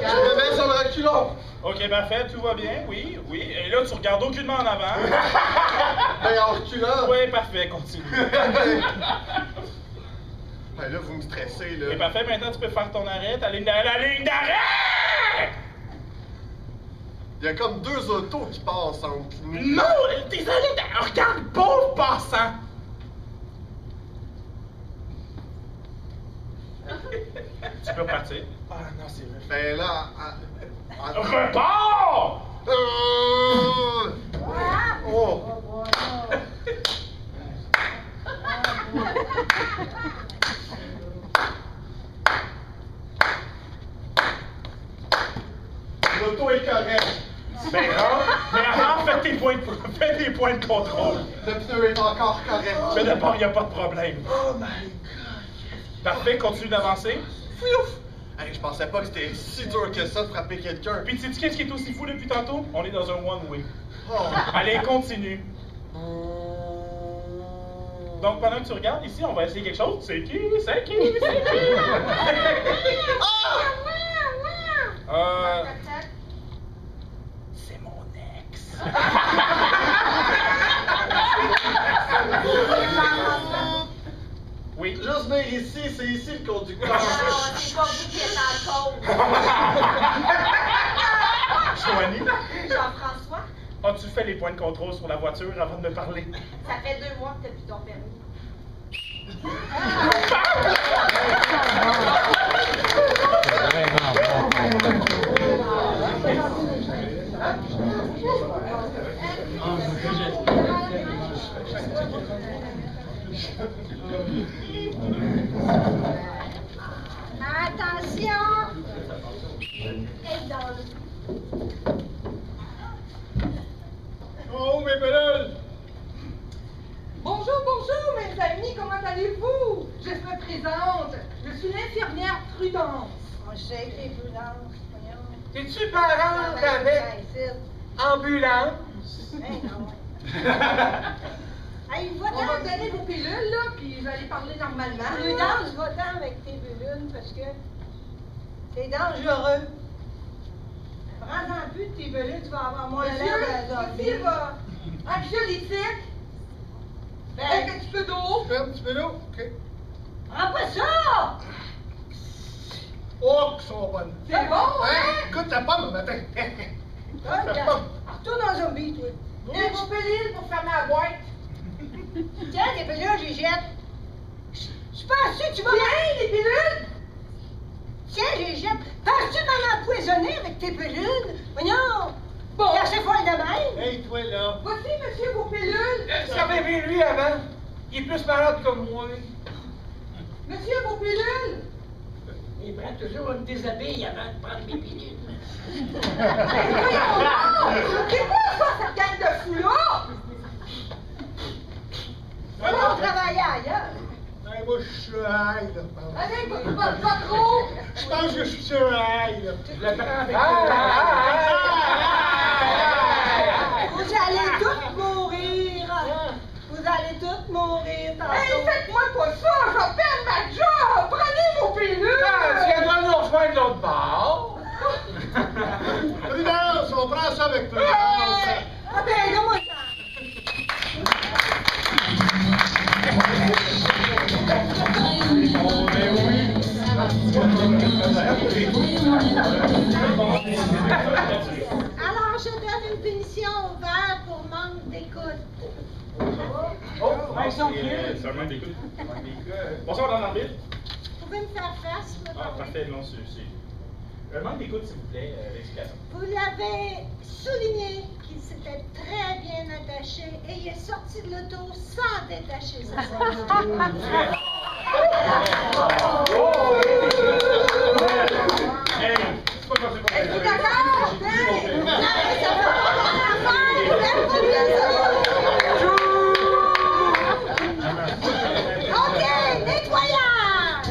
Je me mets sur le reculon. OK, parfait. Tout va bien. Oui, oui. Et là, tu regardes aucunement en avant. Ben, en reculant. Oui, parfait. Continue. Ben là, vous me stressez, là. Et parfait. Maintenant, tu peux faire ton arrêt. La ligne d'arrêt! Il y a comme 2 autos qui passent entre nous. Non! Tes allées d'arrêt! Regarde, pauvre passant! Tu peux partir. Ah non, c'est vrai. Ben là... Repars! Oh! L'auto est correcte. Ben non, mais avant, fais tes points de contrôle. Le pneu est encore correct. Mais d'abord, il n'y a pas de problème. Oh my God! Parfait, continue d'avancer. Fiouf! Hey, je pensais pas que c'était si dur que ça de frapper quelqu'un. Puis tu sais qu'est-ce qui est aussi fou depuis tantôt? On est dans un one-way. Oh. Allez, continue. Donc pendant que tu regardes ici, on va essayer quelque chose. C'est qui? C'est qui? C'est qui? C'est mon ex. Oui. Juste venir ici, c'est ici le conducteur. C'est pas vous qui êtes en cause. Joanie? Jean-François, As-tu fait les points de contrôle sur la voiture avant de me parler? ça fait 2 mois que t'as plus ton permis. Attention! Oh, mes pelules! Bonjour, bonjour, mes amis, comment allez-vous? Je me présente. Je suis l'infirmière Prudence. On sait que les Prudence, voyons. T'es-tu parente avec ambulance? Ben non. Hey, On va vous donner vos pilules, là, puis vous allez parler normalement. Prudence, va-t'en avec tes pilules parce que c'est dangereux. Prends-en plus de tes pilules, tu vas avoir moins l'air d'un Monsieur, ici, va. Anxiolytique. Avec un petit peu d'eau. Fais un petit peu d'eau, OK. Prends pas ça! Oh, qu'ils sont bonnes. C'est bon, hein? Écoute ta pomme le matin. Retourne dans un zombie, toi. Des vos pilules pour fermer la boîte. Tiens, tes pilules, je les jette. Je pense que tu vas... Tiens, les pilules! Tiens, je les jette. Penses-tu m'en empoisonner avec tes pilules? Voyons! Bon. T'es assez folle de même? Hey, toi, là. Voici, monsieur, vos pilules. J'avais vu lui avant. Il est plus malade que moi. Monsieur, vos pilules. Il prend toujours une déshabille avant de prendre mes pilules. Voyons donc! C'est quoi ça, cette gang de fous-là? Allons travailler ailleurs. Hey, moi, je suis sur un high, là. Allez, pas trop. Je pense que je suis sur un high, là. Je le prends avec Vous allez tous mourir. Vous allez tous mourir tantôt. Hey, faites-moi pas ça, je vais perdre ma job. Prenez vos pilules. Tu viendras nous rejoindre de l'autre bord. Prudence, on prend ça avec prudence. Ah ben, donne-moi ça. Alors, je donne une punition au vert pour manque d'écoute. C'est un manque d'écoute. Bonsoir, madame l'arbitre. Vous pouvez me faire face, me Ah, parler? parfait, non, c'est... Un manque d'écoute, s'il vous plaît, l'explication. Vous l'avez souligné qu'il s'était très bien attaché et il est sorti de l'auto sans détacher sa ceinture. Êtes-vous d'accord? OK, nettoyage!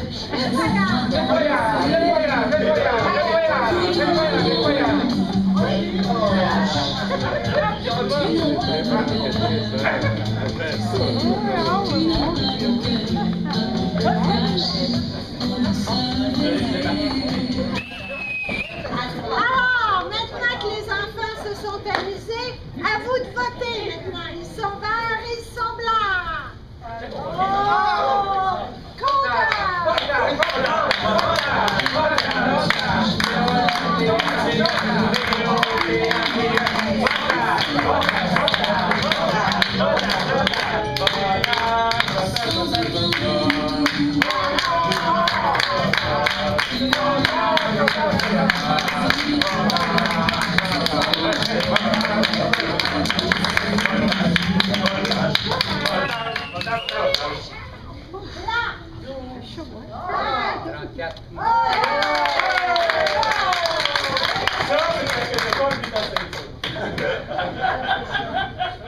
Alors, maintenant que les enfants se sont amusés, à vous de voter maintenant. Ils sont verts et ils sont blancs. Oh!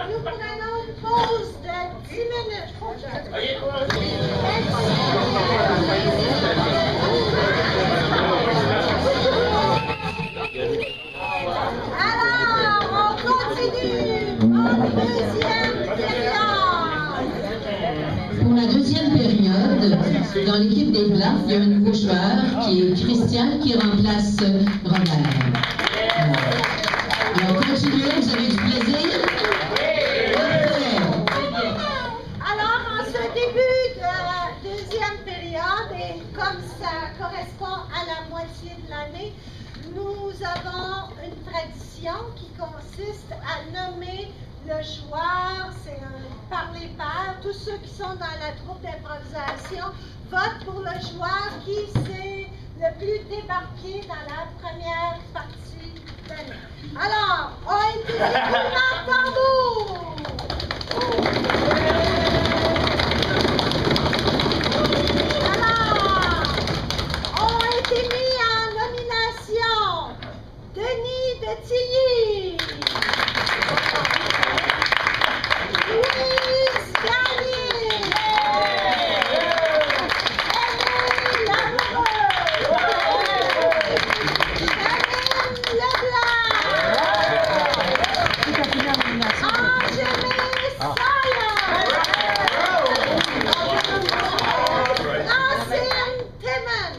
Nous prenons une pause de 10 minutes. Merci. staff, il y a un nouveau joueur qui est Christian qui remplace Robert. Alors, continuez, vous avez du plaisir? Alors, en ce début de deuxième période, et comme ça correspond à la moitié de l'année, nous avons une tradition qui consiste à nommer le joueur, c'est par les pairs. Tous ceux qui sont dans la troupe d'improvisation votent pour le joueur qui s'est le plus débarqué dans la première partie de l'année. Alors, a été roulement tambour! Alors, ont été mis en nomination Denis de Tilly, Louise Gagné, Émile Lamoureux, Janine Leblanc, Angélique Sayer, Francine Timmons.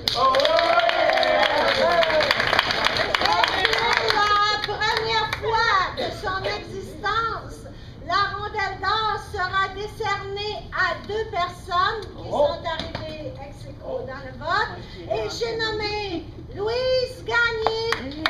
La première fois de son existence, la rondelle d'or sera décernée à 2 personnes qui sont arrivées ex aequo dans le vote. Et j'ai nommé Louise Gagné et Émile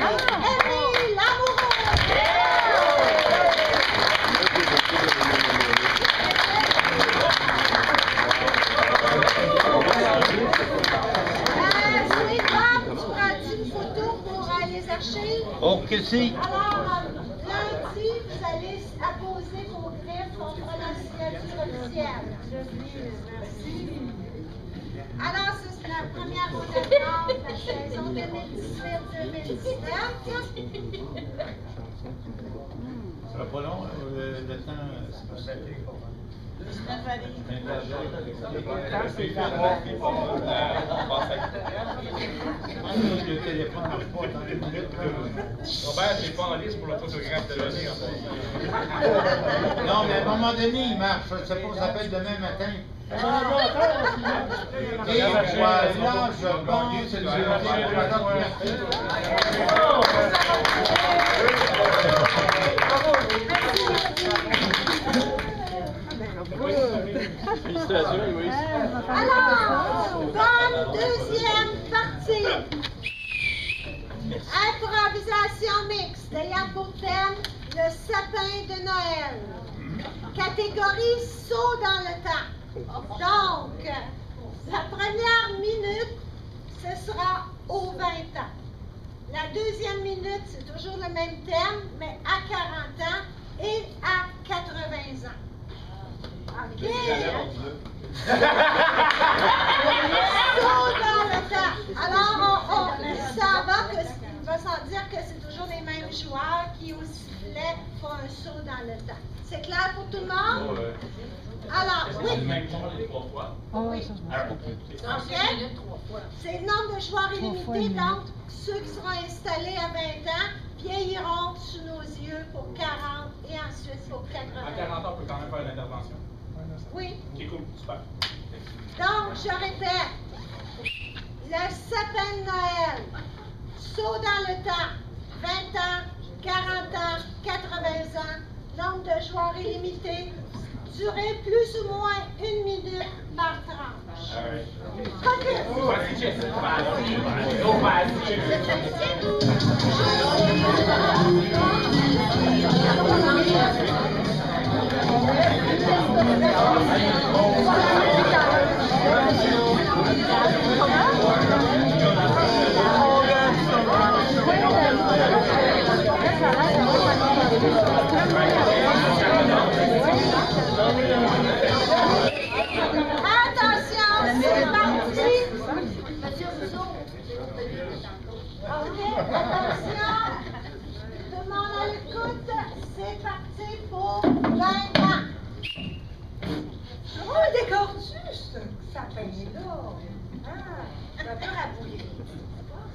tu prends une photo pour les archives? Ok, si. Alors, lundi, vous allez apposer vos griffes contre la signature officielle. Alors, c'est la première rondelle d'or de la saison 2018-2019. Ça sera pas long, le temps, c'est pas ça. Le téléphone marche pas dans les minutes. Robert, c'est pas en liste pour l'autographe de l'année, en fait. Non, mais à un moment donné, il marche. Je sais pas, on s'appelle demain matin. Et voilà, je pense que Félicitations, Louise. Alors, bonne deuxième partie. Improvisation mixte ayant pour thème le sapin de Noël. Catégorie saut dans le temps. Donc, la première minute, ce sera aux 20 ans. La deuxième minute, c'est toujours le même thème, mais à 40 ans et à 80 ans. OK? Saut dans le temps. Alors, ça va sans dire que c'est toujours les mêmes joueurs qui, au sifflet, font un saut dans le temps. C'est clair pour tout le monde? Alors, oui. Oui. OK? C'est le nombre de joueurs illimité, donc ceux qui seront installés à 20 ans vieilliront sous nos yeux pour 40 et ensuite pour 80. À 40 ans, on peut quand même faire une intervention. Oui. C'est cool, super. Donc, je répète, le sapin de Noël, saut dans le temps, 20 ans, 40 ans, 80 ans, nombre de joueurs illimité, durée plus ou moins 1 minute par tranche. Attention, c'est parti. OK, attention. Tout le monde à l'écoute. C'est parti pour 20 ans. Oh, décor-tu, ce sapin-là? Ah, un peu raboulé.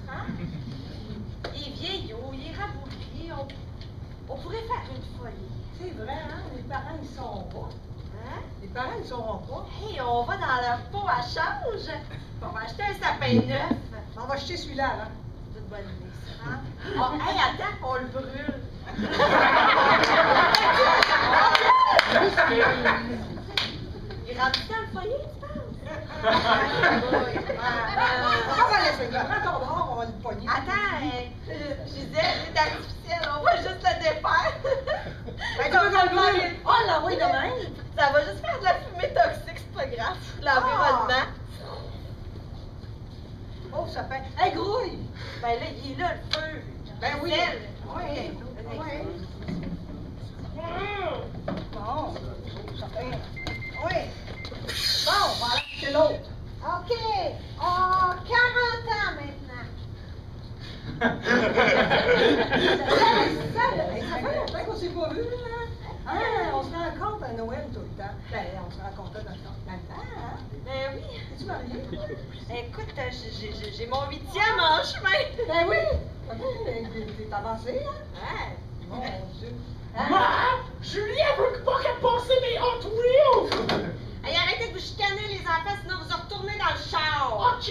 Hein? Il est vieillot, il est raboulé. On pourrait faire une folie. C'est vrai, hein? Les parents, ils sont pas. Hein? Les parents, ils sauront pas. Hey, on va dans leur pot à change. On va acheter un sapin neuf. On va acheter celui-là, là. C'est une bonne idée, ça. Hein? Oh, hey, attends, on le brûle. Il rentre dans le foyer, tu penses? On va laisser là. Prends ton bras, on va le pogner. Attends, je disais, c'est artificiel, on va juste le défaire. Ben, tu veux qu'on le brûle? Oh, là, oui, de même. Ça va juste faire de la fumée toxique, c'est pas grave. L'environnement. Oh, ça fait. Hey, grouille! Ben là, il est là, le feu. Ben oui. Gisèle. Oui. Oui. Bon, ça fait. Oui. Bon, voilà, c'est l'autre. OK. Oh, 40 ans maintenant. Ça fait longtemps qu'on s'est pas vu, là. Hein, on se rencontre à Noël tout le temps. Ben, on se rencontrait dans le temps, hein? Ben oui. Es-tu mariée? Écoute, j'ai mon 8e en chemin. Ben oui. T'es avancé, hein? Ouais. Mon Dieu. Julie, elle veut pas qu'elle passe mes Hot Wheels! Hey, arrêtez de vous chicaner, les enfants, sinon vous en retournez dans le char. OK!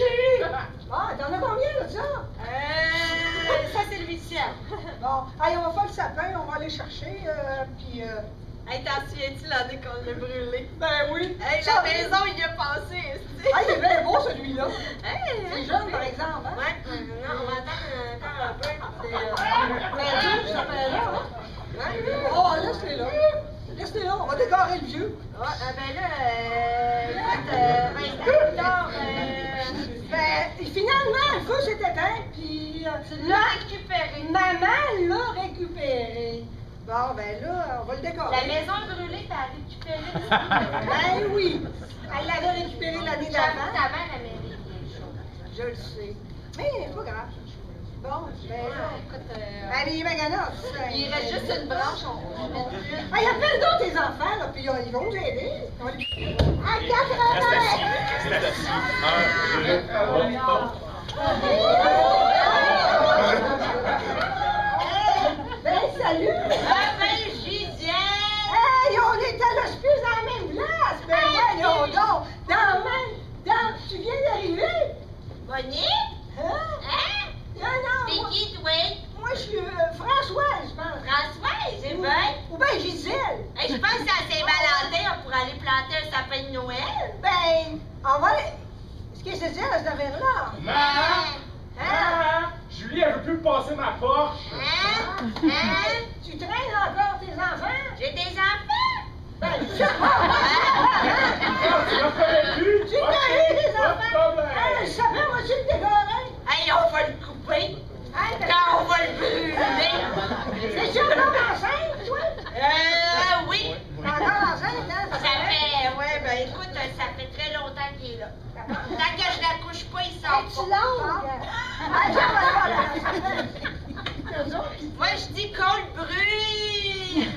Ah, t'en as combien, là, ça? Ça, c'est le 8e. Bon, allez, on va faire le sapin, on va aller chercher, puis... Hey, t'en souviens-tu l'année qu'on l'a brûlé? Ben oui. Hey, la maison, il y a passé, est-ce Ah, il est bien beau, celui-là. Hey, C'est jeune, par exemple, hein? Ouais, non, on va attendre encore un peu. Ben, dur, ça fait là, hein? Oh, laisse-les là. Laisse-les là, on va décorer le vieux. Ouais, ben là, écoute, 20 ans plus tard, Ben, finalement, le feu s'est éteint, puis... tu l'as récupéré. Maman l'a récupéré. Bon, ben là, on va le décorer. La maison est brûlée, t'as récupéré. Ben oui. Elle l'avait récupéré l'année d'avant. Ta mère avait des choses. Je le sais. Mais c'est pas grave. Bon, ben là, écoute... allez, Magana, il reste juste une branche, on met dessus. Hey, appelle donc tes enfants, là, puis ils vont nous aider. À 80! Ben, salut! Ah ben, Gisèle! Hey, on est à l'hospice dans la même place! Ben, voyons donc! Tu viens d'arriver? Bonnie? Hein? Hein? Non, C'est moi, qui, toi? moi, je suis Françoise, je pense. Françoise, c'est bien. Ou bien Gisèle. Hey, je pense que c'est à Saint-Valentin pour aller planter un sapin de Noël. Ben, on va aller... Ce que c'est ça, cette affaire-là? Maman! Julie, elle veut plus me passer ma Porsche! Hein? Tu traînes encore tes enfants? J'ai des enfants? Ben, Tu l'as fait plus! Tu t'as eu des enfants? Hey, le sapin, vas-tu le décorer? Hey, on va le couper. Quand on va le brûler. C'est-tu encore enceinte, toi? Oui. T'es encore enceinte, hein? Ça fait, ouais, ben écoute, ça fait très longtemps qu'il est là. Tant que je la couche pas, il sort Es-tu pas. longue? Moi, je dis qu'on le brûle.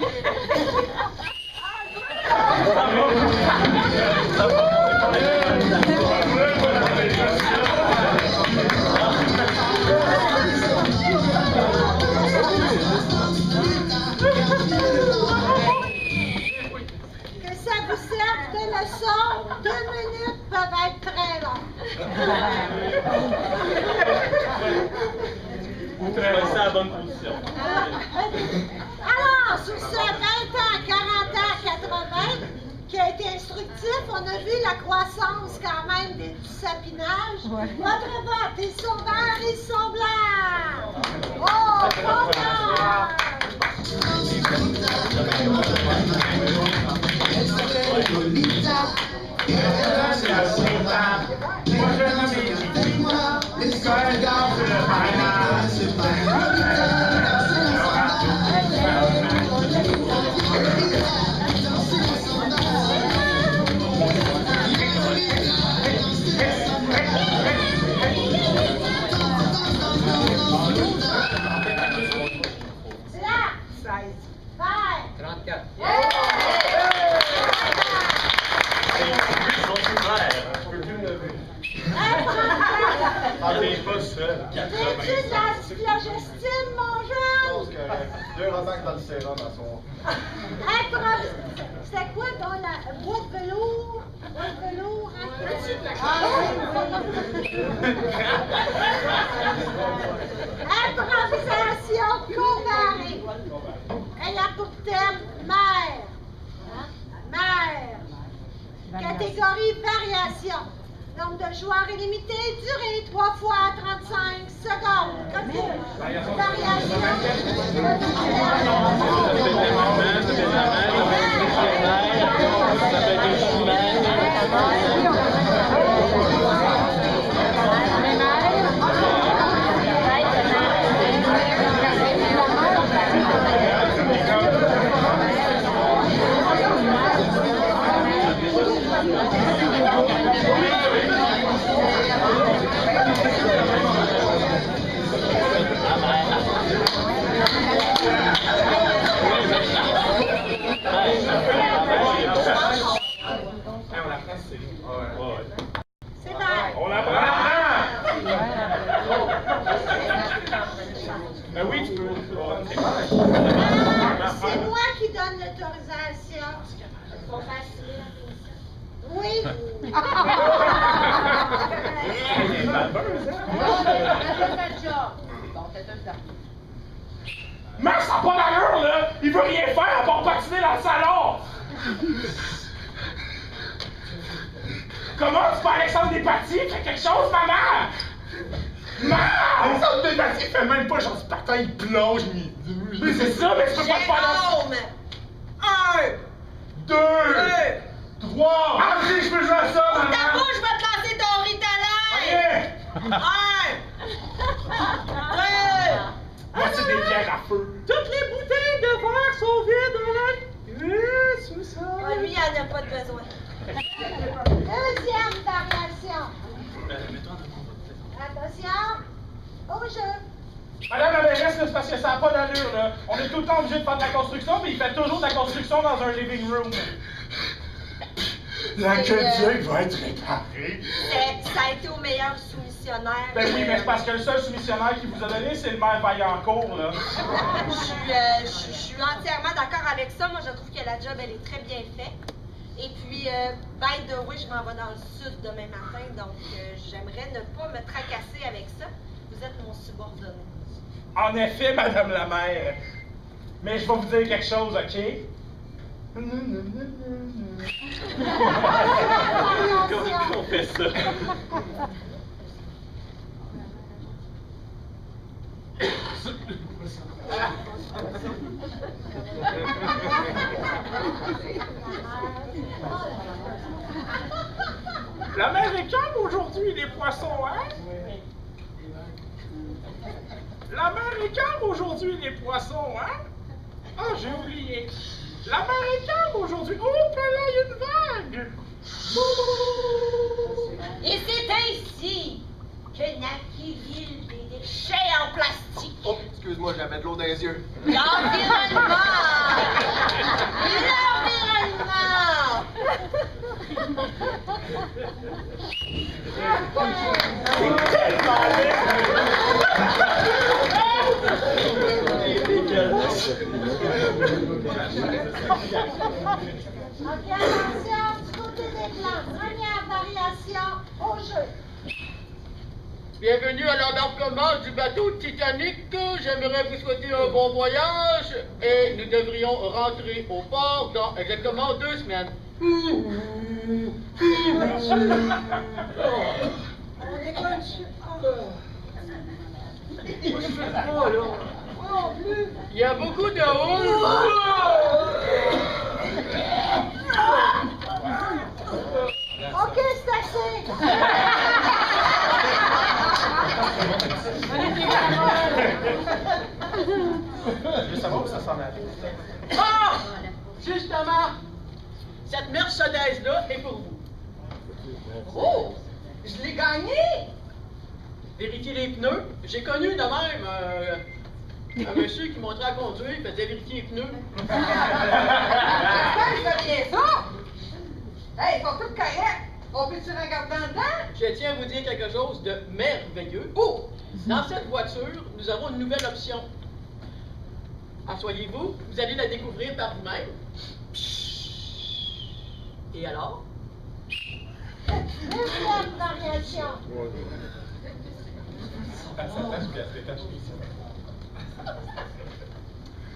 Que ça vous serve de leçon, 2 minutes peuvent être très longues. C'est la bonne position. Alors, sur ce 20 ans, 40 ans, 80, qui a été instructif, on a vu la croissance quand même du sapinage. Votre vote, ils sont verts, ils sont blancs. Oh, content! Ah, t'es pas seul. Veux-tu de la clogestine, mon jeune? correct. 2 rembarques dans le sérum à soir. C'était quoi dans la bois de velours? Bois de velours, hein? Improvisation comparée. Elle a pour terme mère. Mère. Catégorie variation. Nombre de joueurs illimité, durée 3 fois 35 secondes. Variation. C'est vrai. On l'apprend! Ben oui, tu peux. C'est moi qui donne l'autorisation. Faut facile. Oui. Max, ça n'a pas d'allure, là! Il veut rien faire à part patiner dans le salon! Comment tu pas Alexandre Despatie? Fais quelque chose, maman! Maman! Alexandre Despatie fait même pas genre du patin, il plonge, mais c'est ça, mais tu peux pas te faire dans... 1, 2, 3... Ah, si, je peux jouer à ça, maman! Ta bouche, je vais te lancer ton ritalin! 1, 2... Moi, c'est des bières à feu. Toutes les bouteilles de verre sont vides dans la... sous-sol. Lui, il en a pas de besoin. Deuxième variation. Attention. Au jeu. Madame la mairesse, c'est parce que ça n'a pas d'allure, là. On est tout le temps obligé de faire de la construction, mais il fait toujours de la construction dans un living room. L'aqueduc va être réparé. Ça a été au meilleur soumissionnaire. Ben oui, mais c'est parce que le seul soumissionnaire qui vous a donné, c'est le maire Vaillancourt, là. Je suis entièrement d'accord avec ça. Moi, je trouve que la job, elle est très bien faite. Et puis, by the way, je m'en vais dans le sud demain matin, donc j'aimerais ne pas me tracasser avec ça. Vous êtes mon subordonné. En effet, madame la maire. Mais je vais vous dire quelque chose, OK? Comment on fait ça? La mer est calme aujourd'hui, les poissons, hein? La mer est calme aujourd'hui, les poissons, hein? Ah, j'ai oublié. La mer est calme aujourd'hui. Oh, là, il y a une vague! Et c'est ainsi que naquit l'île des déchets en plastique. Oh, excuse-moi, je vais mettre de l'eau dans les yeux. L'environnement! Ok, attention, du côté des plans. Première variation au jeu. Bienvenue à l'embarquement du bateau Titanic. J'aimerais vous souhaiter un bon voyage et nous devrions rentrer au port dans exactement 2 semaines. Il y a beaucoup de haut. Ok, c'est assez. Je veux savoir où ça s'en allait. Ah! Justement, cette Mercedes-là est pour vous. Oh! Je l'ai gagnée! Vérifier les pneus. J'ai connu de même un monsieur qui montrait à conduire, il faisait vérifier les pneus. J'espère que ça bien ça! Hey, ils sont tous corrects! On peut-tu regarder en dedans? Je tiens à vous dire quelque chose de merveilleux. Oh! Dans cette voiture, nous avons une nouvelle option. Asseyez-vous, vous allez la découvrir par vous-même. Et alors? Deuxième variation.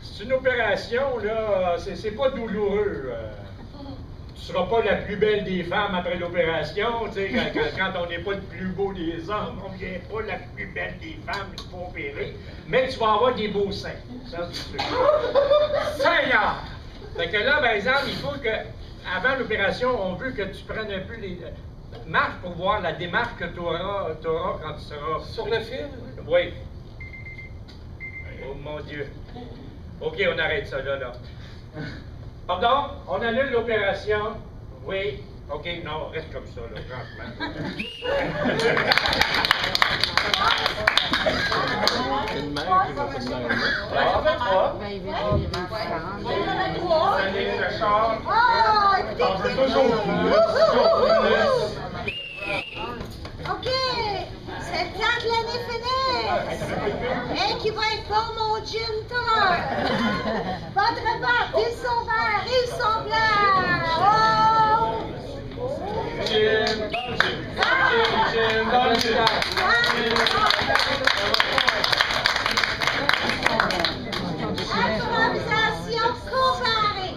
C'est une opération, là, c'est pas douloureux. Tu seras pas la plus belle des femmes après l'opération, tu sais, quand on n'est pas le plus beau des hommes, on vient pas la plus belle des femmes pour opérer, mais tu vas avoir des beaux seins. Ça, c'est sûr. Seigneur! Fait que là, par exemple, il faut que, avant l'opération, on veut que tu prennes un peu les marches pour voir la démarche que tu auras quand tu seras... Sur le film? Oui. Oh mon Dieu. OK, on arrête ça là. Pardon? On annule l'opération? Oui. OK, non, reste comme ça, là, franchement. C'est une mère qui va faire ça. OK, c'est le temps que l'année finisse. Et qui va être bon, mon gin tonic. Votre repas, ils sont verts, ils sont blancs. Oh! Improvisation comparée.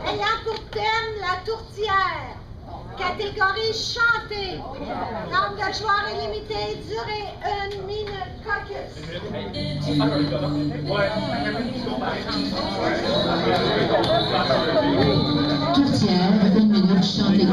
Ayant pour thème la tourtière. Catégorie chantée. Nombre de joueurs illimité. Durée 1 minute. Caucus. Tourtière, 1 minute chantée.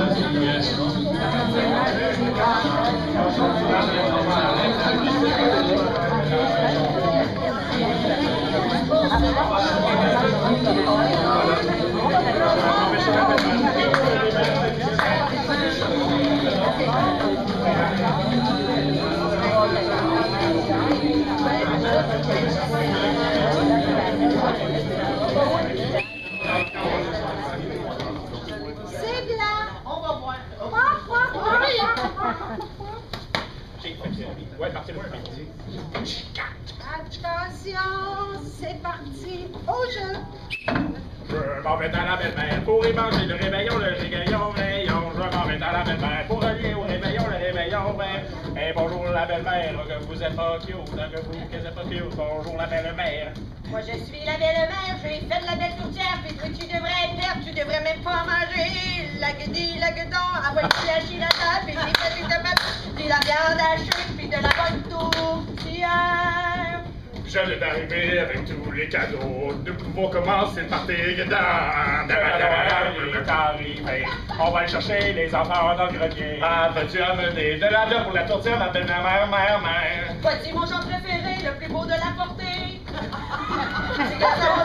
C'est blanc. On va voir. Ouais, partez-moi un petit. Attention, c'est parti au jeu. Je m'en vais dans la belle-mère pour y manger le réveillon, rayon. Je m'en vais dans la belle-mère pour aller au réveillon, Et bonjour la belle-mère, que vous êtes pas cute, que vous êtes pas cute. Bonjour la belle-mère. Moi, je suis la belle-mère, j'ai fait de la belle tourtière, puis toi, tu devrais être perdre, tu devrais même pas manger. La guedille, la guedon, envoie tu la chinata, puis des petites tomates, puis la viande hachée, puis de la bonne tourtière. Je viens d'arriver avec tous les cadeaux. Nous pouvons commencer le party. Il est arrivé. On va aller chercher les enfants dans le grenier. Ah, vas-tu amener de la viande pour la tourtière, ma belle-mère, mère? Voici mon genre préféré, le plus beau de la portée. C'est gazon,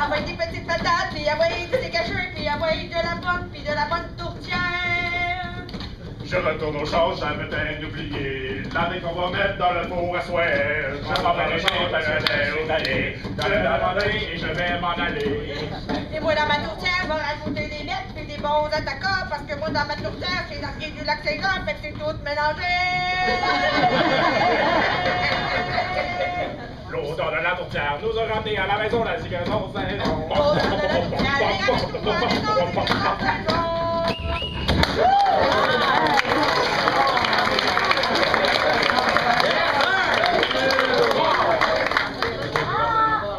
envoie des petites patates, puis envoie des cacheux, puis envoie de la pomme, puis de la bonne tourtière. Je retourne au champ, j'avais peut-être oublié la vie qu'on va mettre dans le four à souhait. Je m'en vais et je vais m'en aller. Et moi, dans ma tourtière, je vais rajouter des miettes puis des bons attaquants, parce que moi, dans ma tourtière, c'est marqué du lac Saint-Jean, fait que c'est tout mélangé. L'odeur de la tourtière nous a ramené à la maison la cigaison Saint-Jean.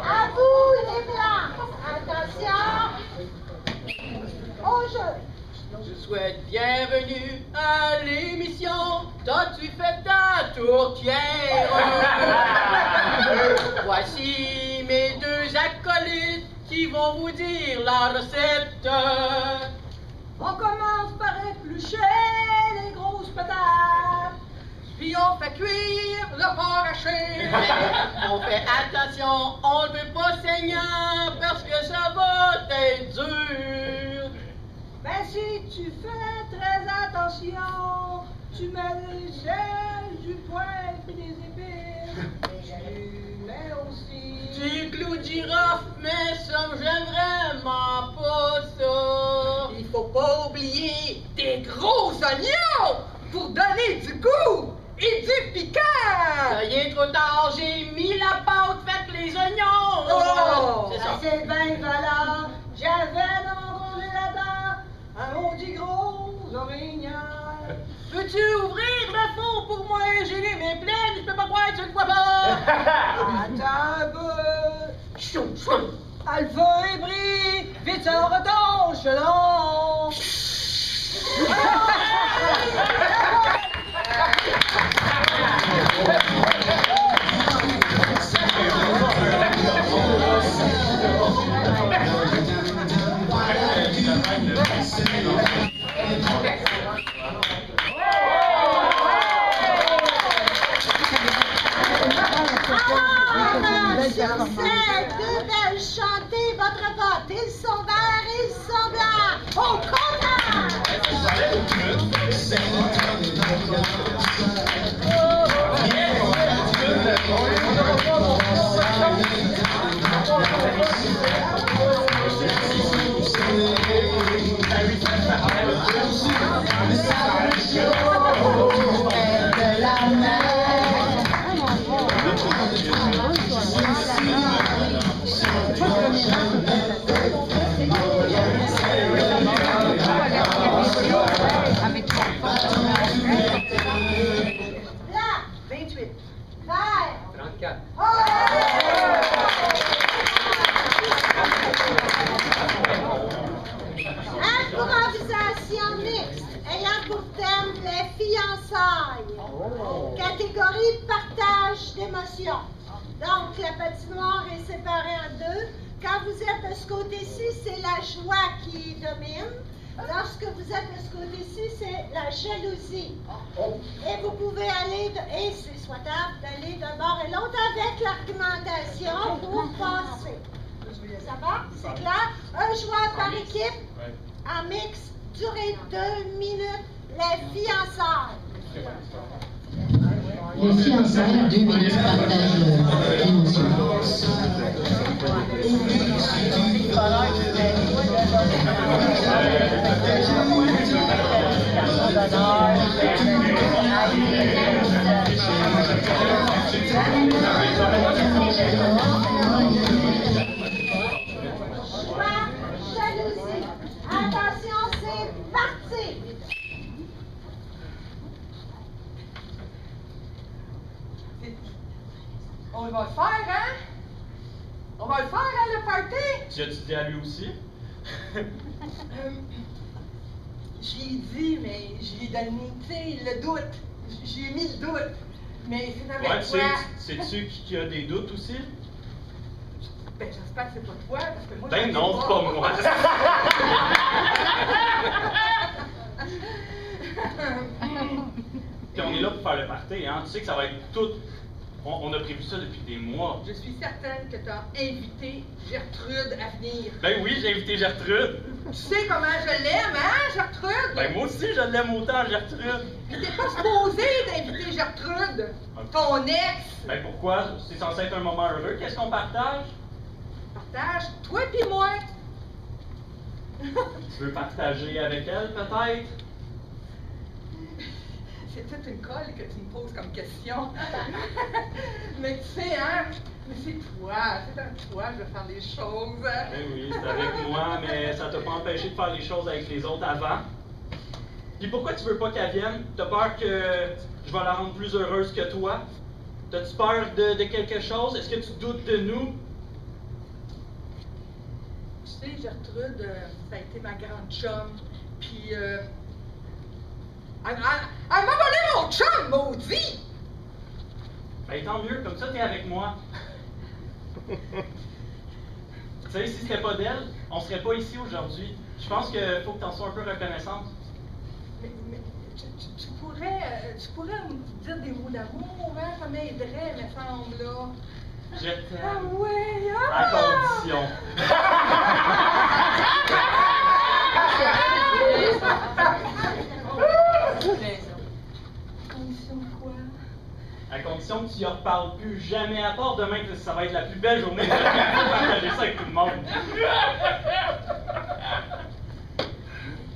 À vous les blancs. Attention. Au jeu. Je souhaite bienvenue à l'émission. T'as-tu fait ta tourtière? Voici mes deux acolytes qui vont vous dire la recette. On commence par éplucher les grosses patates. Puis on fait cuire le porc haché. On fait attention, on ne veut pas saignant parce que ça va être dur. Ben si tu fais très attention, tu mets le sel, du poivre et des épices. Tu mets aussi Du clou de girofle, mais ça j'aime vraiment pas ça. Il faut pas oublier des gros oignons pour donner du goût et du piquant. Ça y est trop tard, j'ai mis la pâte, fait que les oignons. Oh! Peux-tu ouvrir le four pour moi? J'ai les mains pleines, je peux pas croire que tu le vois pas! Attends un peu! Chou, chou! Alpha et Brie, vite sors ton chelon! Succès, deux belles chantez votre vote. Ils sont verts, ils sont blancs. Au contraire! Là, 28. Vert. 34. Improvisation mixte, ayant pour thème les fiançailles. Catégorie partage d'émotions. Donc, la patinoire est séparée en deux. Quand vous êtes de ce côté-ci, c'est la joie qui domine. Lorsque vous êtes de ce côté-ci, c'est la jalousie. Et vous pouvez aller, et c'est souhaitable d'aller d'un bord et l'autre avec l'argumentation pour passer. Ça va? C'est clair? Un joueur par équipe, en mix, durée 2 minutes, les fiançailles. Les fiançailles, 2 minutes, partage d'émotions. Joie, jalousie. Attention, c'est parti! On va le faire, hein? On va le faire, hein, le party? Tu as-tu dit à lui aussi? J'ai dit, mais j'ai donné, tu sais, le doute. J'ai mis le doute. Mais c'est avec Ouais, toi. sais-tu qui a des doutes aussi? Ben, j'espère que c'est pas toi, parce que moi, Ben j'en ai non, c'est pas moi. Puis on est là pour faire le party, hein? Tu sais que ça va être tout. On a prévu ça depuis des mois. Je suis certaine que tu as invité Gertrude à venir. Ben oui, j'ai invité Gertrude. Tu sais comment je l'aime, hein, Gertrude? Ben moi aussi, je l'aime autant, Gertrude. Puis t'es pas supposé d'inviter Gertrude, ton ex. Ben pourquoi? C'est censé être un moment heureux. Qu'est-ce qu'on partage? Partage, toi pis moi. Tu veux partager avec elle, peut-être? C'est toute une colle que tu me poses comme question. Mais tu sais, hein, mais c'est toi, c'est avec toi que je vais faire les choses. Ben oui, c'est avec moi, mais ça t'a pas empêché de faire les choses avec les autres avant. Puis pourquoi tu veux pas qu'elle vienne? T'as peur que je vais la rendre plus heureuse que toi? T'as-tu peur de quelque chose? Est-ce que tu doutes de nous? Tu sais, Gertrude, ça a été ma grande chum. Puis, elle m'a volé mon chum, maudit! Ben tant mieux, comme ça t'es avec moi. Tu sais, si c'était pas d'elle, on serait pas ici aujourd'hui. Je pense qu'il faut que t'en sois un peu reconnaissante. Mais tu pourrais me dire des mots d'amour, hein? Ça m'aiderait, me semble, là. Je t'aime. Ah oui, ah! À condition. Condition quoi? À condition que tu y reparles plus jamais, à part demain, que ça va être la plus belle journée de ta vie. Il faut partager ça avec tout le monde.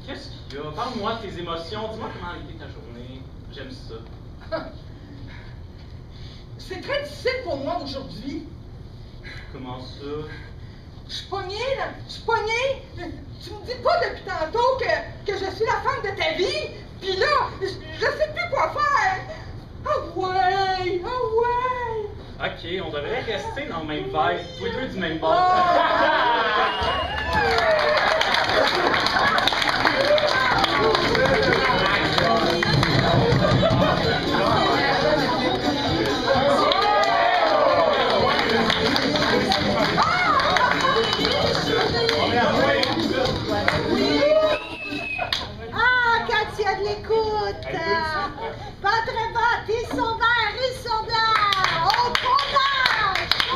Qu'est-ce qu'il y a? Parle-moi de tes émotions. Dis-moi comment a été ta journée. J'aime ça. C'est très difficile pour moi aujourd'hui. Comment ça? Je suis pognée, là. Je suis pognée. Tu me dis pas depuis tantôt que je suis la femme de ta vie. Puis là, je sais plus quoi faire. Ah ouais, ah ouais. Ok, on devrait rester dans le même vibe. Tous les deux du même bord. Ah, quand il y a de l'écoute! Votre vote, ils sont verts, ils sont blancs! Au condamne!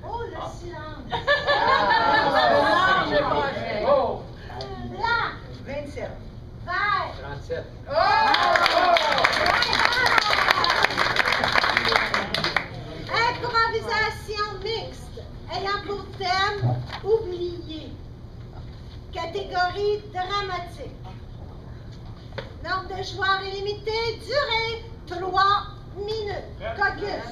Oh, le silence! Blanc! 27. Vert! 37. Improvisation mixte, ayant pour thème oublié. Catégorie dramatique. Nombre de joueurs illimité, durée 3 minutes. Caucus.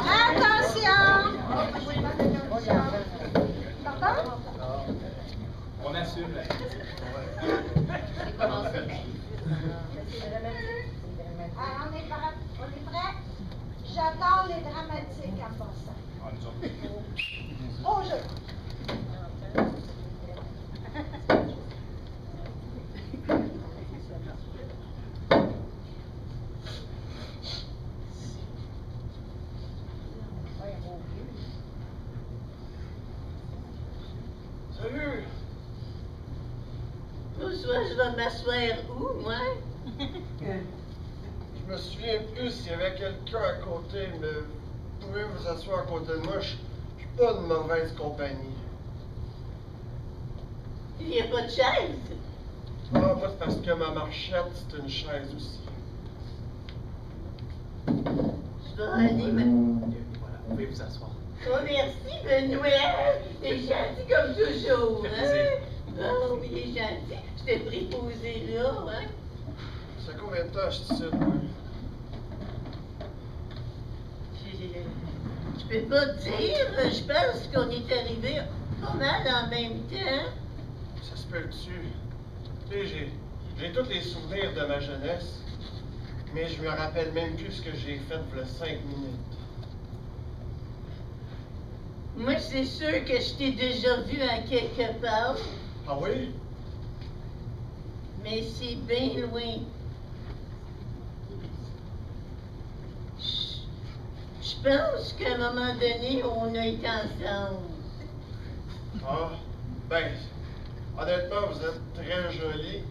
Attention! Pardon? On assume. Ah, on est prêt? J'adore les dramatiques en passant. Au jeu! Salut! Bonsoir, je vais m'asseoir où, moi? Je me souviens plus s'il y avait quelqu'un à côté, mais vous pouvez vous asseoir à côté de moi, je suis pas de mauvaise compagnie. Il n'y a pas de chaise. Ah, moi, c'est parce que ma marchette, c'est une chaise aussi. Je vais aller me... Voilà, vous pouvez vous asseoir. Oh, merci, Benoît. T'es gentil comme toujours, hein? Oh, oui, il est gentil. Je t'ai préposé là, hein? Ça fait combien de temps je suis ici, moi? Je peux pas te dire. Je pense qu'on est arrivés pas mal en même temps. Ça se peut-tu? Tu sais, j'ai tous les souvenirs de ma jeunesse, mais je me rappelle même plus ce que j'ai fait il y a 5 minutes. Moi, c'est sûr que je t'ai déjà vu en quelque part, Ah oui? mais c'est bien loin. Je pense qu'à un moment donné, on a été ensemble. Ah, ben, honnêtement, vous êtes très jolie.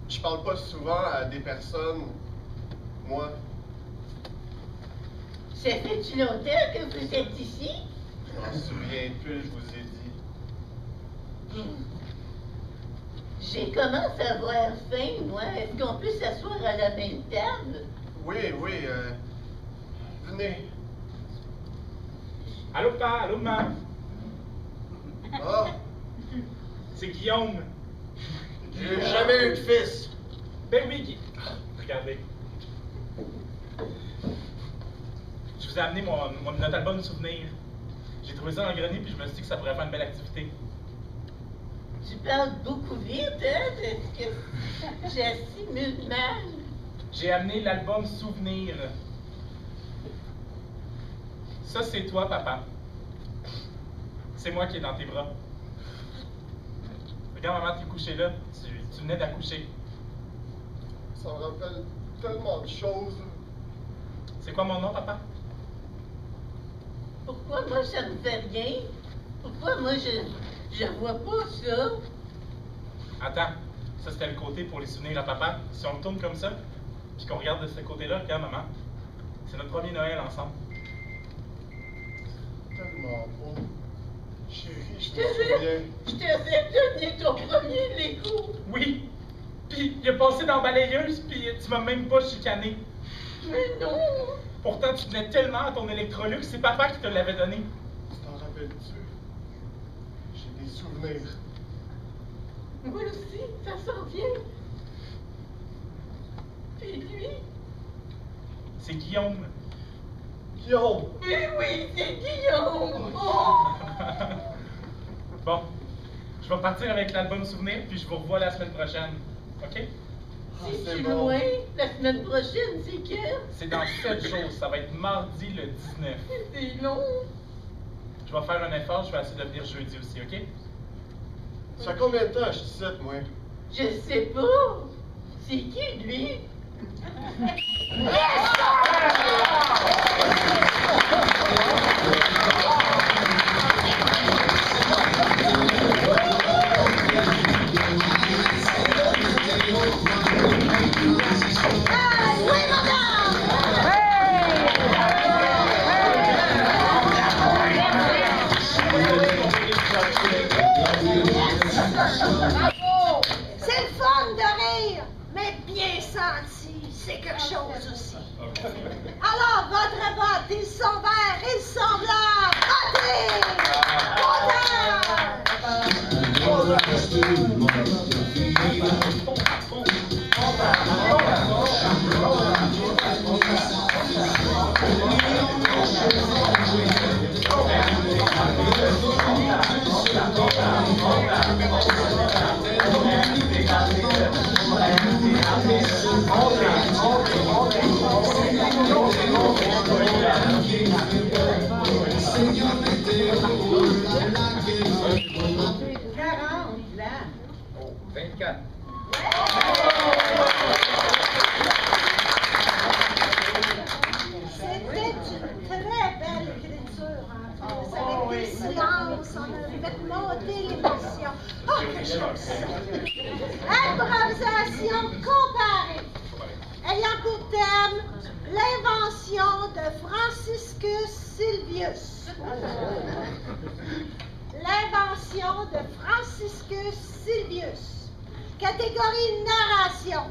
Je parle pas souvent à des personnes, moi. Ça fait-tu longtemps que vous êtes ici? Je m'en souviens plus, je vous ai dit. J'ai commencé à avoir faim, moi. Est-ce qu'on peut s'asseoir à la même table? Oui, venez. Allô, papa, allô, maman. Ah, C'est Guillaume. j'ai jamais eu de fils. Ben oui, regardez. Je vous ai amené notre album de souvenirs. J'ai trouvé ça dans le grenier, puis je me suis dit que ça pourrait faire une belle activité. Tu Tu parles beaucoup vite, hein? Est-ce que j'assimile mal? J'ai amené l'album Souvenir. Ça, c'est toi, papa. C'est moi qui est dans tes bras. Regarde, maman, t'es couchée là. Tu venais d'accoucher. Ça me rappelle tellement de choses. C'est quoi mon nom, papa? Pourquoi moi, ça me fait rien? Pourquoi moi, je vois pas ça? Attends, ça c'était le côté pour les souvenirs à papa. Si on le tourne comme ça, puis qu'on regarde de ce côté-là, regarde, maman. C'est notre premier Noël ensemble. Tellement beau. Chérie, je Je me souviens. t'avais donné ton premier Lego. Oui! Puis il a passé dans la balayeuse, puis tu m'as même pas chicané. Mais non! Pourtant, tu tenais tellement à ton Electrolux, c'est papa qui te l'avait donné. T'en rappelles-tu? J'ai des souvenirs. Moi aussi, ça s'en vient. Puis lui? C'est Guillaume. Guillaume! Oui, c'est Guillaume! Oh! Bon, je vais partir avec l'album Souvenir, puis je vous revois la semaine prochaine. OK? C'est loin. La semaine prochaine, c'est quand? C'est dans 7 jours. Ça va être mardi le 19. C'est long. Je vais faire un effort. Je vais essayer de venir jeudi aussi, OK? Ça fait combien de temps je suis ici, moi? Je sais pas. C'est qui, lui? C'est le fun de rire, mais bien senti, c'est quelque chose aussi. Alors, votre vote, ils sont verts, ils sont blancs, C'était une très belle écriture. Avec des silences, on a fait monter l'émotion. Oh, que j'aime ça! Improvisation comparée. Ayant pour thème l'invention de Franciscus Silvius. L'invention de Franciscus Silvius. Catégorie narration.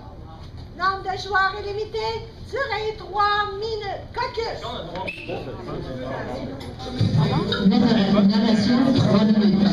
Nombre de joueurs illimité. Durée 3 minutes. Caucus. Narration 3 minutes.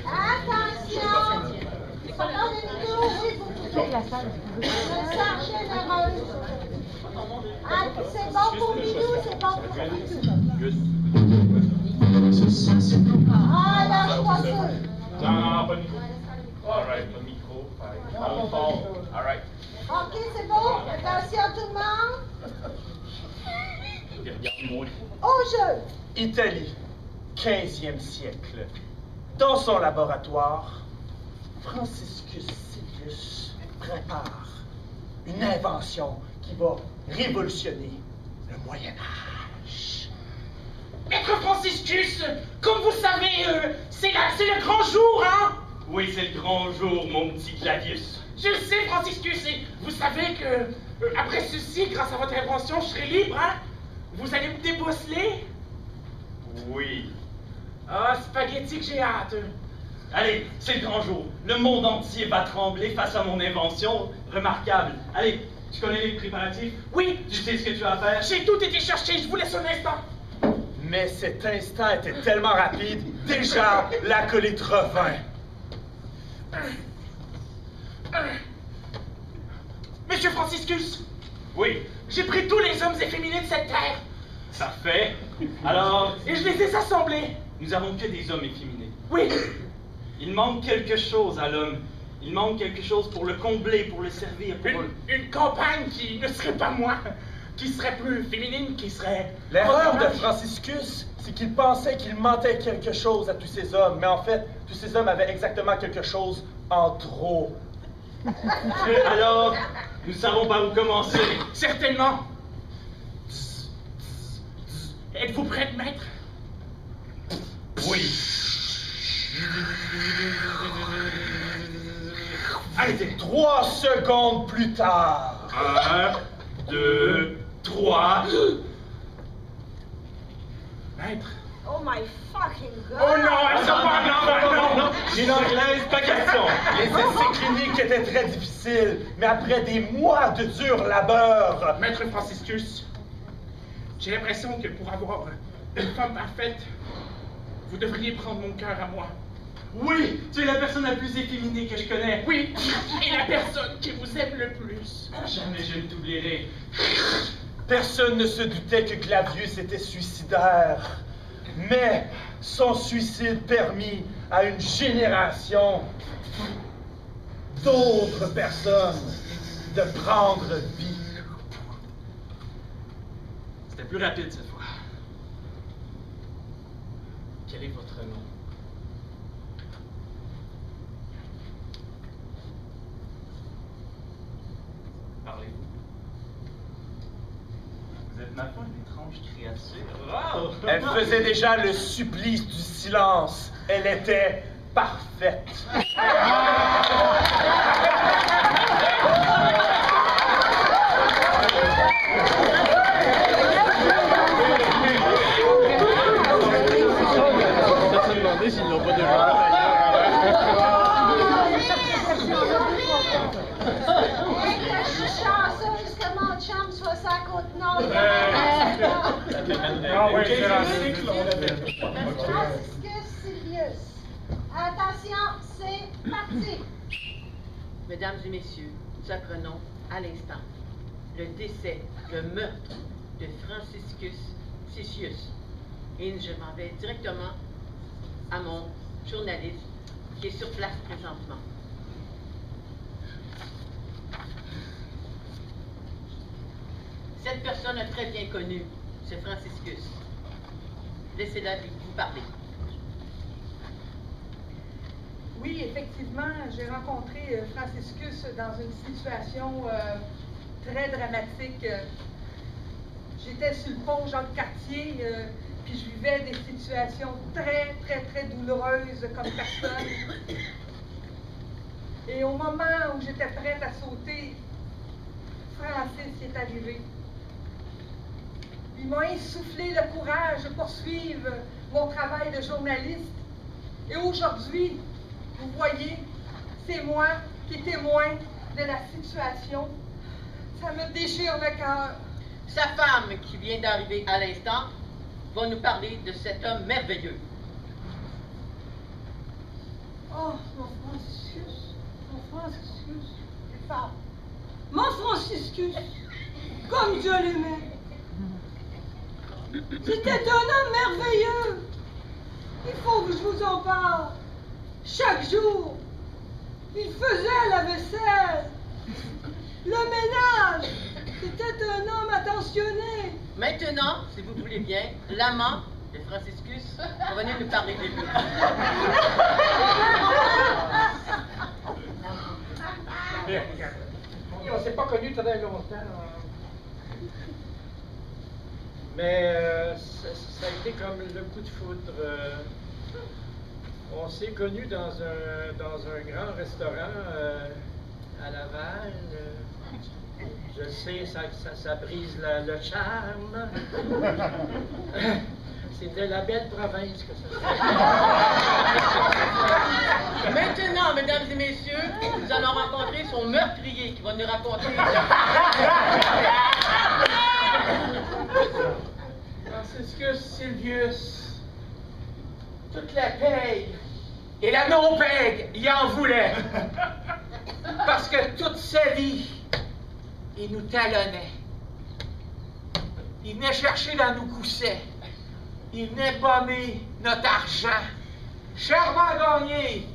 Attention! C'est bon pour Bidou, c'est bon pour Bidou. Ah, là, je suis pas sûre. Non, pas de micro. All right, pas de micro. All right. OK, c'est bon. Attention tout le monde. Regarde-moi. Au jeu. Italie, 15e siècle. Dans son laboratoire, Franciscus Silvius prépare une invention qui va révolutionner le Moyen-Âge. Maître Franciscus, comme vous savez, c'est le grand jour, hein? Oui, c'est le grand jour, mon petit Clavius. Je le sais, Franciscus, et vous savez que, après ceci, grâce à votre invention, je serai libre, hein? Vous allez me débosseler? Oui. Ah, spaghetti que j'ai hâte. Allez, c'est le grand jour. Le monde entier va trembler face à mon invention remarquable. Allez, tu connais les préparatifs? Oui. Tu sais ce que tu as à faire? J'ai tout été cherché, je vous laisse un instant. Mais cet instant était tellement rapide, déjà, l'acolyte revint. Monsieur Franciscus, oui. J'ai pris tous les hommes efféminés de cette terre. Parfait. Alors... Et je les ai assemblés. Nous n'avons que des hommes efféminés. Oui. Il manque quelque chose à l'homme. Il manque quelque chose pour le combler, pour le servir. Une compagne qui ne serait pas moi, qui serait plus féminine, qui serait... L'erreur de Franciscus, c'est qu'il pensait qu'il mentait quelque chose à tous ces hommes, mais en fait, tous ces hommes avaient exactement quelque chose en trop. Alors, nous savons par où commencer. Certainement. Êtes-vous prête, maître? Oui. Allez, 3 secondes plus tard. 1, 2, 3. Maître. Oh my fucking God! Oh non, non. Une anglaise, pas question. Les essais cliniques étaient très difficiles, mais après des mois de dur labeur. Maître Franciscus, j'ai l'impression que pour avoir une femme parfaite, vous devriez prendre mon cœur à moi. Oui, tu es la personne la plus efféminée que je connais. Oui, et la personne qui vous aime le plus. Jamais je ne t'oublierai. Personne ne se doutait que Clavius était suicidaire. Mais son suicide permit à une génération d'autres personnes de prendre vie. C'était plus rapide cette fois. Quel est votre nom? Parlez-vous. Vous êtes ma foi une étrange créature. Oh! Elle faisait déjà le supplice du silence. Elle était parfaite. S'ils n'ont pas déjà Je suis chanceuse que mon chum soit sa côte-nord. Franciscus Silvius. Attention, c'est parti. Mesdames et messieurs, nous apprenons à l'instant le décès, le meurtre de Franciscus Silvius. Et je m'en vais directement à mon journaliste qui est sur place présentement. Cette personne est très bien connue, c'est Franciscus. Laissez-la vous parler. Oui, effectivement, j'ai rencontré Franciscus dans une situation très dramatique. J'étais sur le pont Jacques-Cartier, puis je vivais des situations très, très, très douloureuses comme personne. Et au moment où j'étais prête à sauter, Francis est arrivé. Il m'a insufflé le courage de poursuivre mon travail de journaliste. Et aujourd'hui, vous voyez, c'est moi qui est témoin de la situation. Ça me déchire le cœur. Sa femme, qui vient d'arriver à l'instant, va nous parler de cet homme merveilleux. Oh, mon Franciscus, c'est fort. Mon Franciscus, comme Dieu l'aimait. C'était un homme merveilleux. Il faut que je vous en parle. Chaque jour, il faisait la vaisselle, le ménage. C'était un homme attentionné. Maintenant, si vous voulez bien, l'amant de Franciscus va venir nous parler de lui. On s'est pas connus très longtemps. Mais ça a été comme le coup de foudre. On s'est connus dans un grand restaurant à Laval. Je sais, ça brise le charme. C'est de la belle province que ça fait. Maintenant, mesdames et messieurs, nous allons rencontrer son meurtrier qui va nous raconter. Franciscus Silvius, toute la paye et la non-paye, il en voulait. Parce que toute sa vie, il nous talonnait. Il venait chercher dans nos coussets. Il venait bomber notre argent. Chèrement gagné,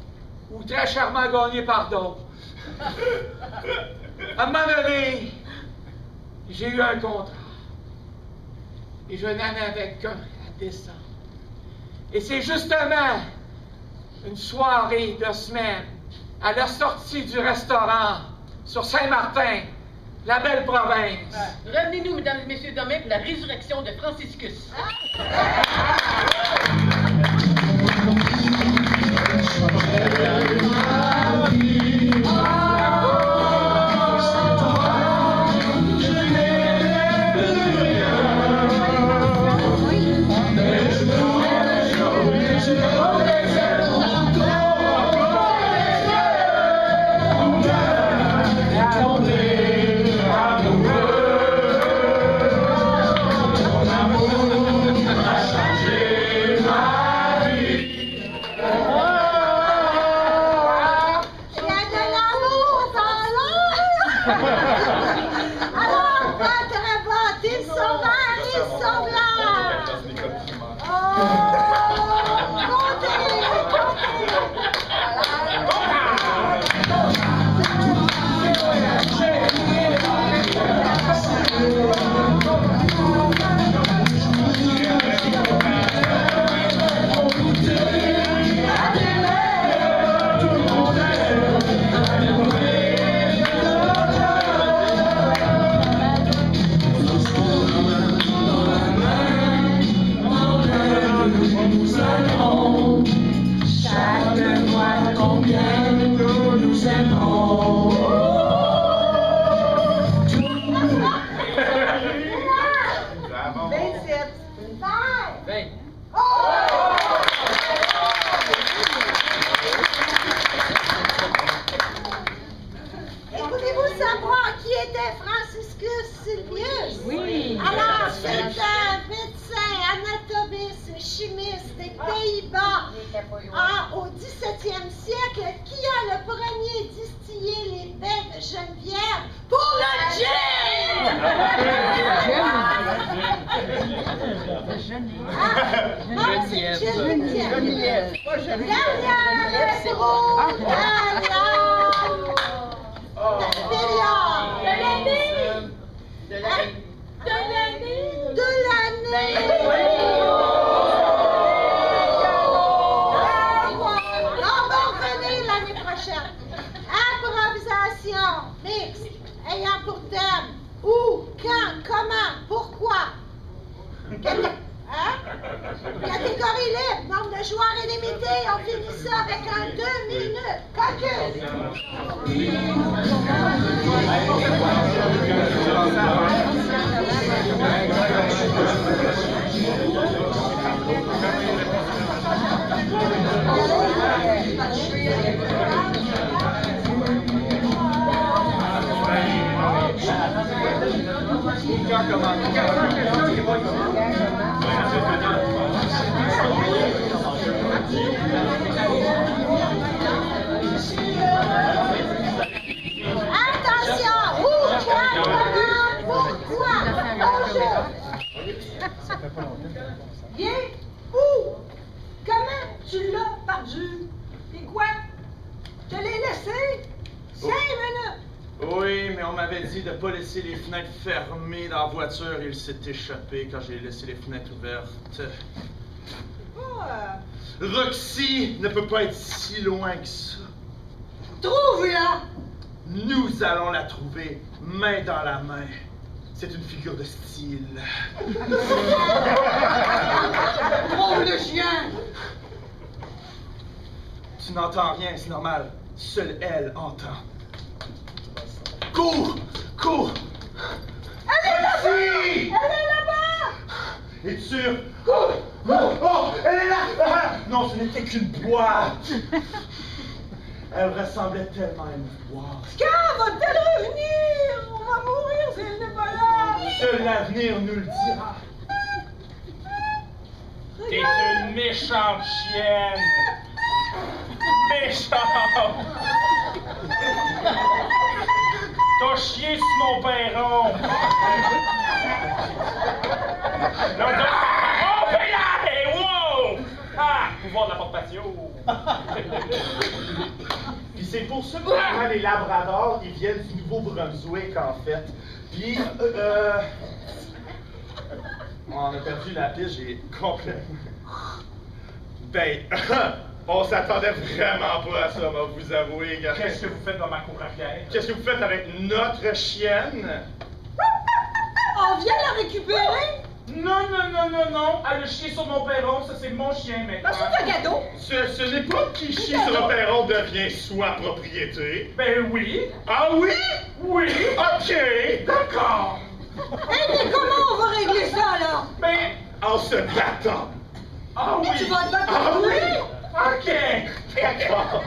ou très chèrement gagné, pardon. À un moment donné, j'ai eu un contrat. Et je n'en avais qu'un à descendre. Et c'est justement une soirée de semaine, à la sortie du restaurant, sur Saint-Martin, la belle province. Revenez-nous, mesdames et messieurs, demain pour la résurrection de Franciscus. Au 17e siècle, qui a le premier distillé les baies de Geneviève pour le gin? C'est Geneviève. De l'année. Improvisation mixte ayant pour thème où, quand, comment, pourquoi. Catégorie libre, nombre de joueurs illimité. On finit ça avec un 2 minutes. Caucus. Attention, où, quand, comment, pourquoi, bonjour. Viens, où, comment tu l'as perdu? Et quoi? Je l'ai laissé 5 minutes. Oui, mais on m'avait dit de ne pas laisser les fenêtres fermées dans la voiture. Il s'est échappé quand j'ai laissé les fenêtres ouvertes. Roxy ne peut pas être si loin que ça. Trouve-la! Nous allons la trouver main dans la main. C'est une figure de style. Drôle de chien! Tu n'entends rien, c'est normal. Seule elle entend. Cours! Cours! Elle est là-bas! Vas-y! Elle est là-bas! Es-tu sûr? Oh! Oh! Oh! Elle est là! Ah! Non, ce n'était qu'une boîte! Elle ressemblait tellement à une boîte. Quand va-t-elle revenir? On va mourir si elle n'est pas là! Seul l'avenir nous le dira. T'es une méchante chienne! Méchante! T'as chié sur mon perron! Non, oh, ben là! Wow! Ah! Pouvoir de la porte-patio! Puis c'est pour ça que les labradors, ils viennent du Nouveau-Brunswick, en fait. Puis, on a perdu la piste, j'ai complètement... Ben, on s'attendait vraiment pas à ça, on va vous avouer, gars. Qu'est-ce que vous faites dans ma cour arrière? Qu'est-ce que vous faites avec notre chienne? On vient la récupérer? Non, non, non, non, non! Elle a chié sur mon perron, ça c'est mon chien maintenant. C'est un cadeau! Ce n'est pas qui chie sur un perron devient soi propriété. Ben oui! Ah oui? Oui! Ok! D'accord! Mais comment on va régler ça, là? Ben... En se battant. Ah oui! Tu vas te battre Ah pour oui? lui? Ok! D'accord.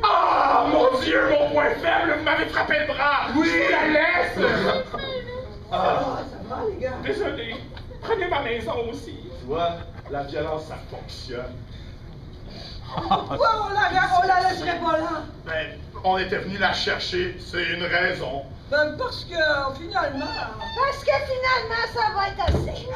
Ah, mon Dieu, mon point faible, vous m'avez frappé le bras. Oui! Je la laisse. Ah, ça va, les gars? Désolé. Prenez ma maison aussi. Tu vois, la violence, ça fonctionne. Pourquoi on la laisserait pas là? Ben, on était venu la chercher, c'est une raison. Ben, parce que, finalement... Parce que finalement, ça va être assez.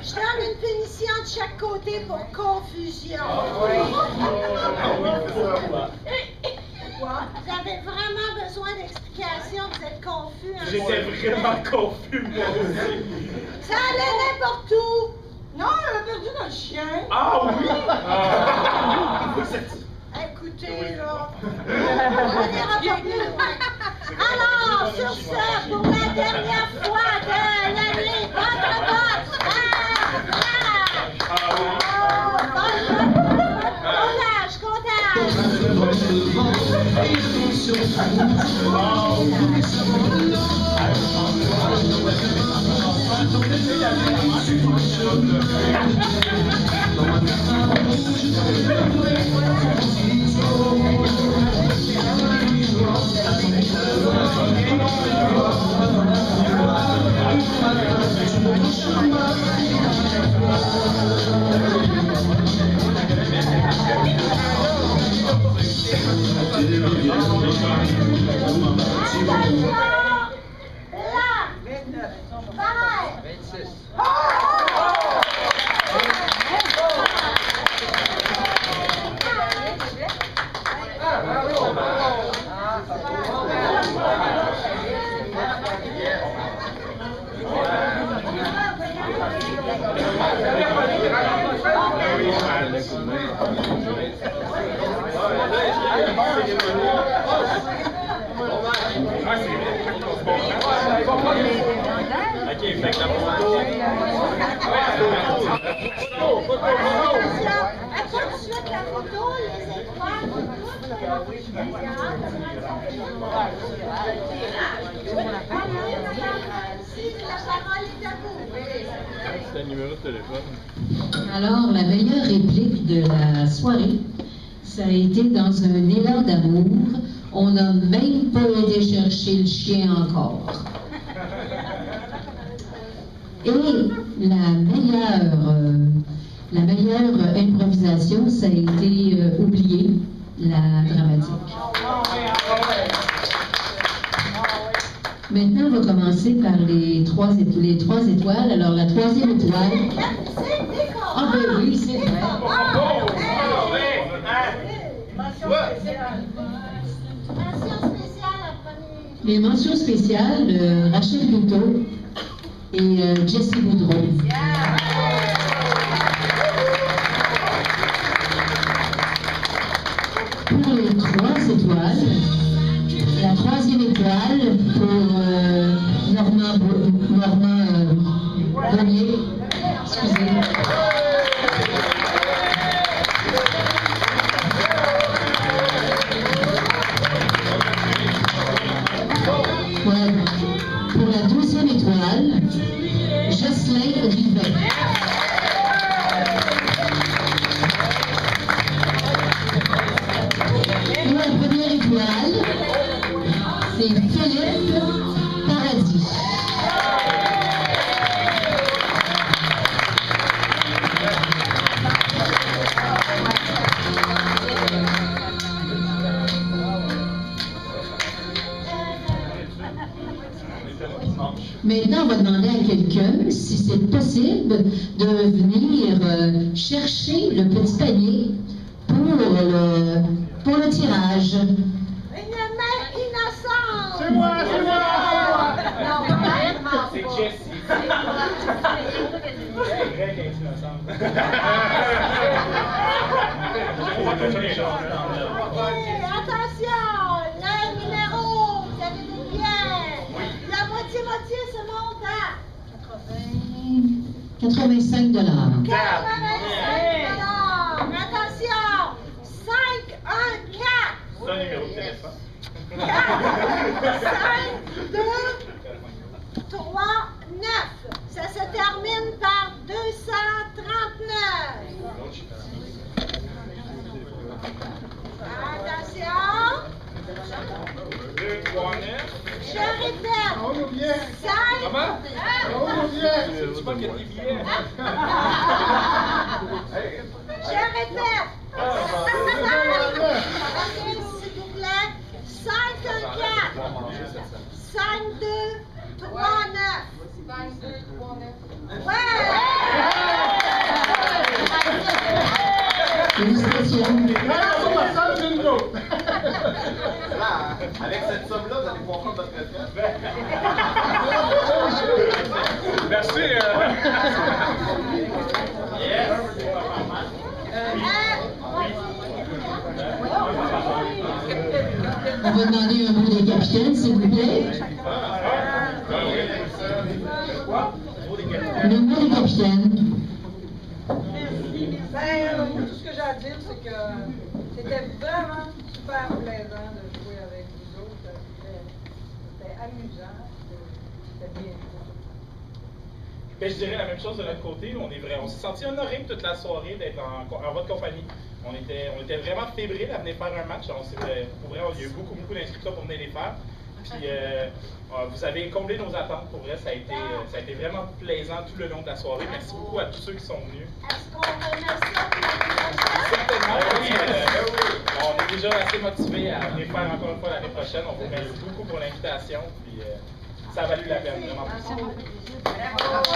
Je donne une punition de chaque côté pour confusion. Vous avez vraiment besoin d'explications, vous êtes confus. Hein? J'étais vraiment confus, moi aussi. Ça allait n'importe où. Non, elle a perdu notre chien. Ah oui? Écoutez, là, on n'ira pas plus loin. Alors, sur ce, pour la dernière fois de l'année, votre vote. Ok, fait que la photo. Après tout de suite la photo, les étoiles, la parole est à vous. C'est un numéro de téléphone. Alors, la meilleure réplique de la soirée, ça a été dans un élan d'amour. On n'a même pas été chercher le chien encore. Et la meilleure improvisation, ça a été oublier la dramatique. Maintenant, on va commencer par les trois étoiles. Alors, la troisième étoile... Ah ben oui, c'est vrai. Les mentions spéciales, Rachel Bouteau et Jessie Boudreau. Pour les 3 étoiles, la 3e étoile pour Normand Bonnier. Excusez. Ouais. Pour la 12e étoile, Jocelyn Rivet. Pour la 1re étoile, c'est Philippe Paradis. Maintenant, on va demander à quelqu'un si c'est possible de venir chercher le petit panier pour le tirage. Une main innocente! C'est moi! Non, vraiment C'est pas. Jessie. C'est vrai qu'elle est innocente. Ok, attention! Le numéro, vous avez des pièces. La moitié se monte à 85 $. 85 $. Attention! 5, 1, 4. C'est un numéro de téléphone. 5, 2, 3, 9. Ça se termine par 239. Attention. 2, 3, 9. Je répète. On nous vient. 5. Comment? On nous vient. Tu vois qu'il y a des billets. Je répète. 5. S'il vous plaît. 5, 1, 4. 5, 2, 3, 9. 5, 2, 3, 9. Ouais! Félicitations. Là, avec cette somme-là, vous allez pouvoir prendre votre retraite. Merci. Yes. On va demander un mot des capitaines, s'il vous plaît. Le mot des capitaines. Ben, tout ce que j'ai à dire, c'est que c'était vraiment super plaisant de jouer avec vous autres. C'était amusant, c'était bien joué. Ben, je dirais la même chose de notre côté. On s'est senti honorés toute la soirée d'être en votre compagnie. On était vraiment fébriles à venir faire un match. Pour vrai, il y a eu beaucoup d'inscriptions pour venir les faire. Puis vous avez comblé nos attentes. Pour vrai, ça a été vraiment plaisant tout le long de la soirée. Merci beaucoup à tous ceux qui sont venus. Est-ce qu'on remet ça? Certainement, oui. On est déjà assez motivés à venir faire encore une fois l'année prochaine. On vous remercie beaucoup pour l'invitation. Puis ça a valu la peine, vraiment. Bravo!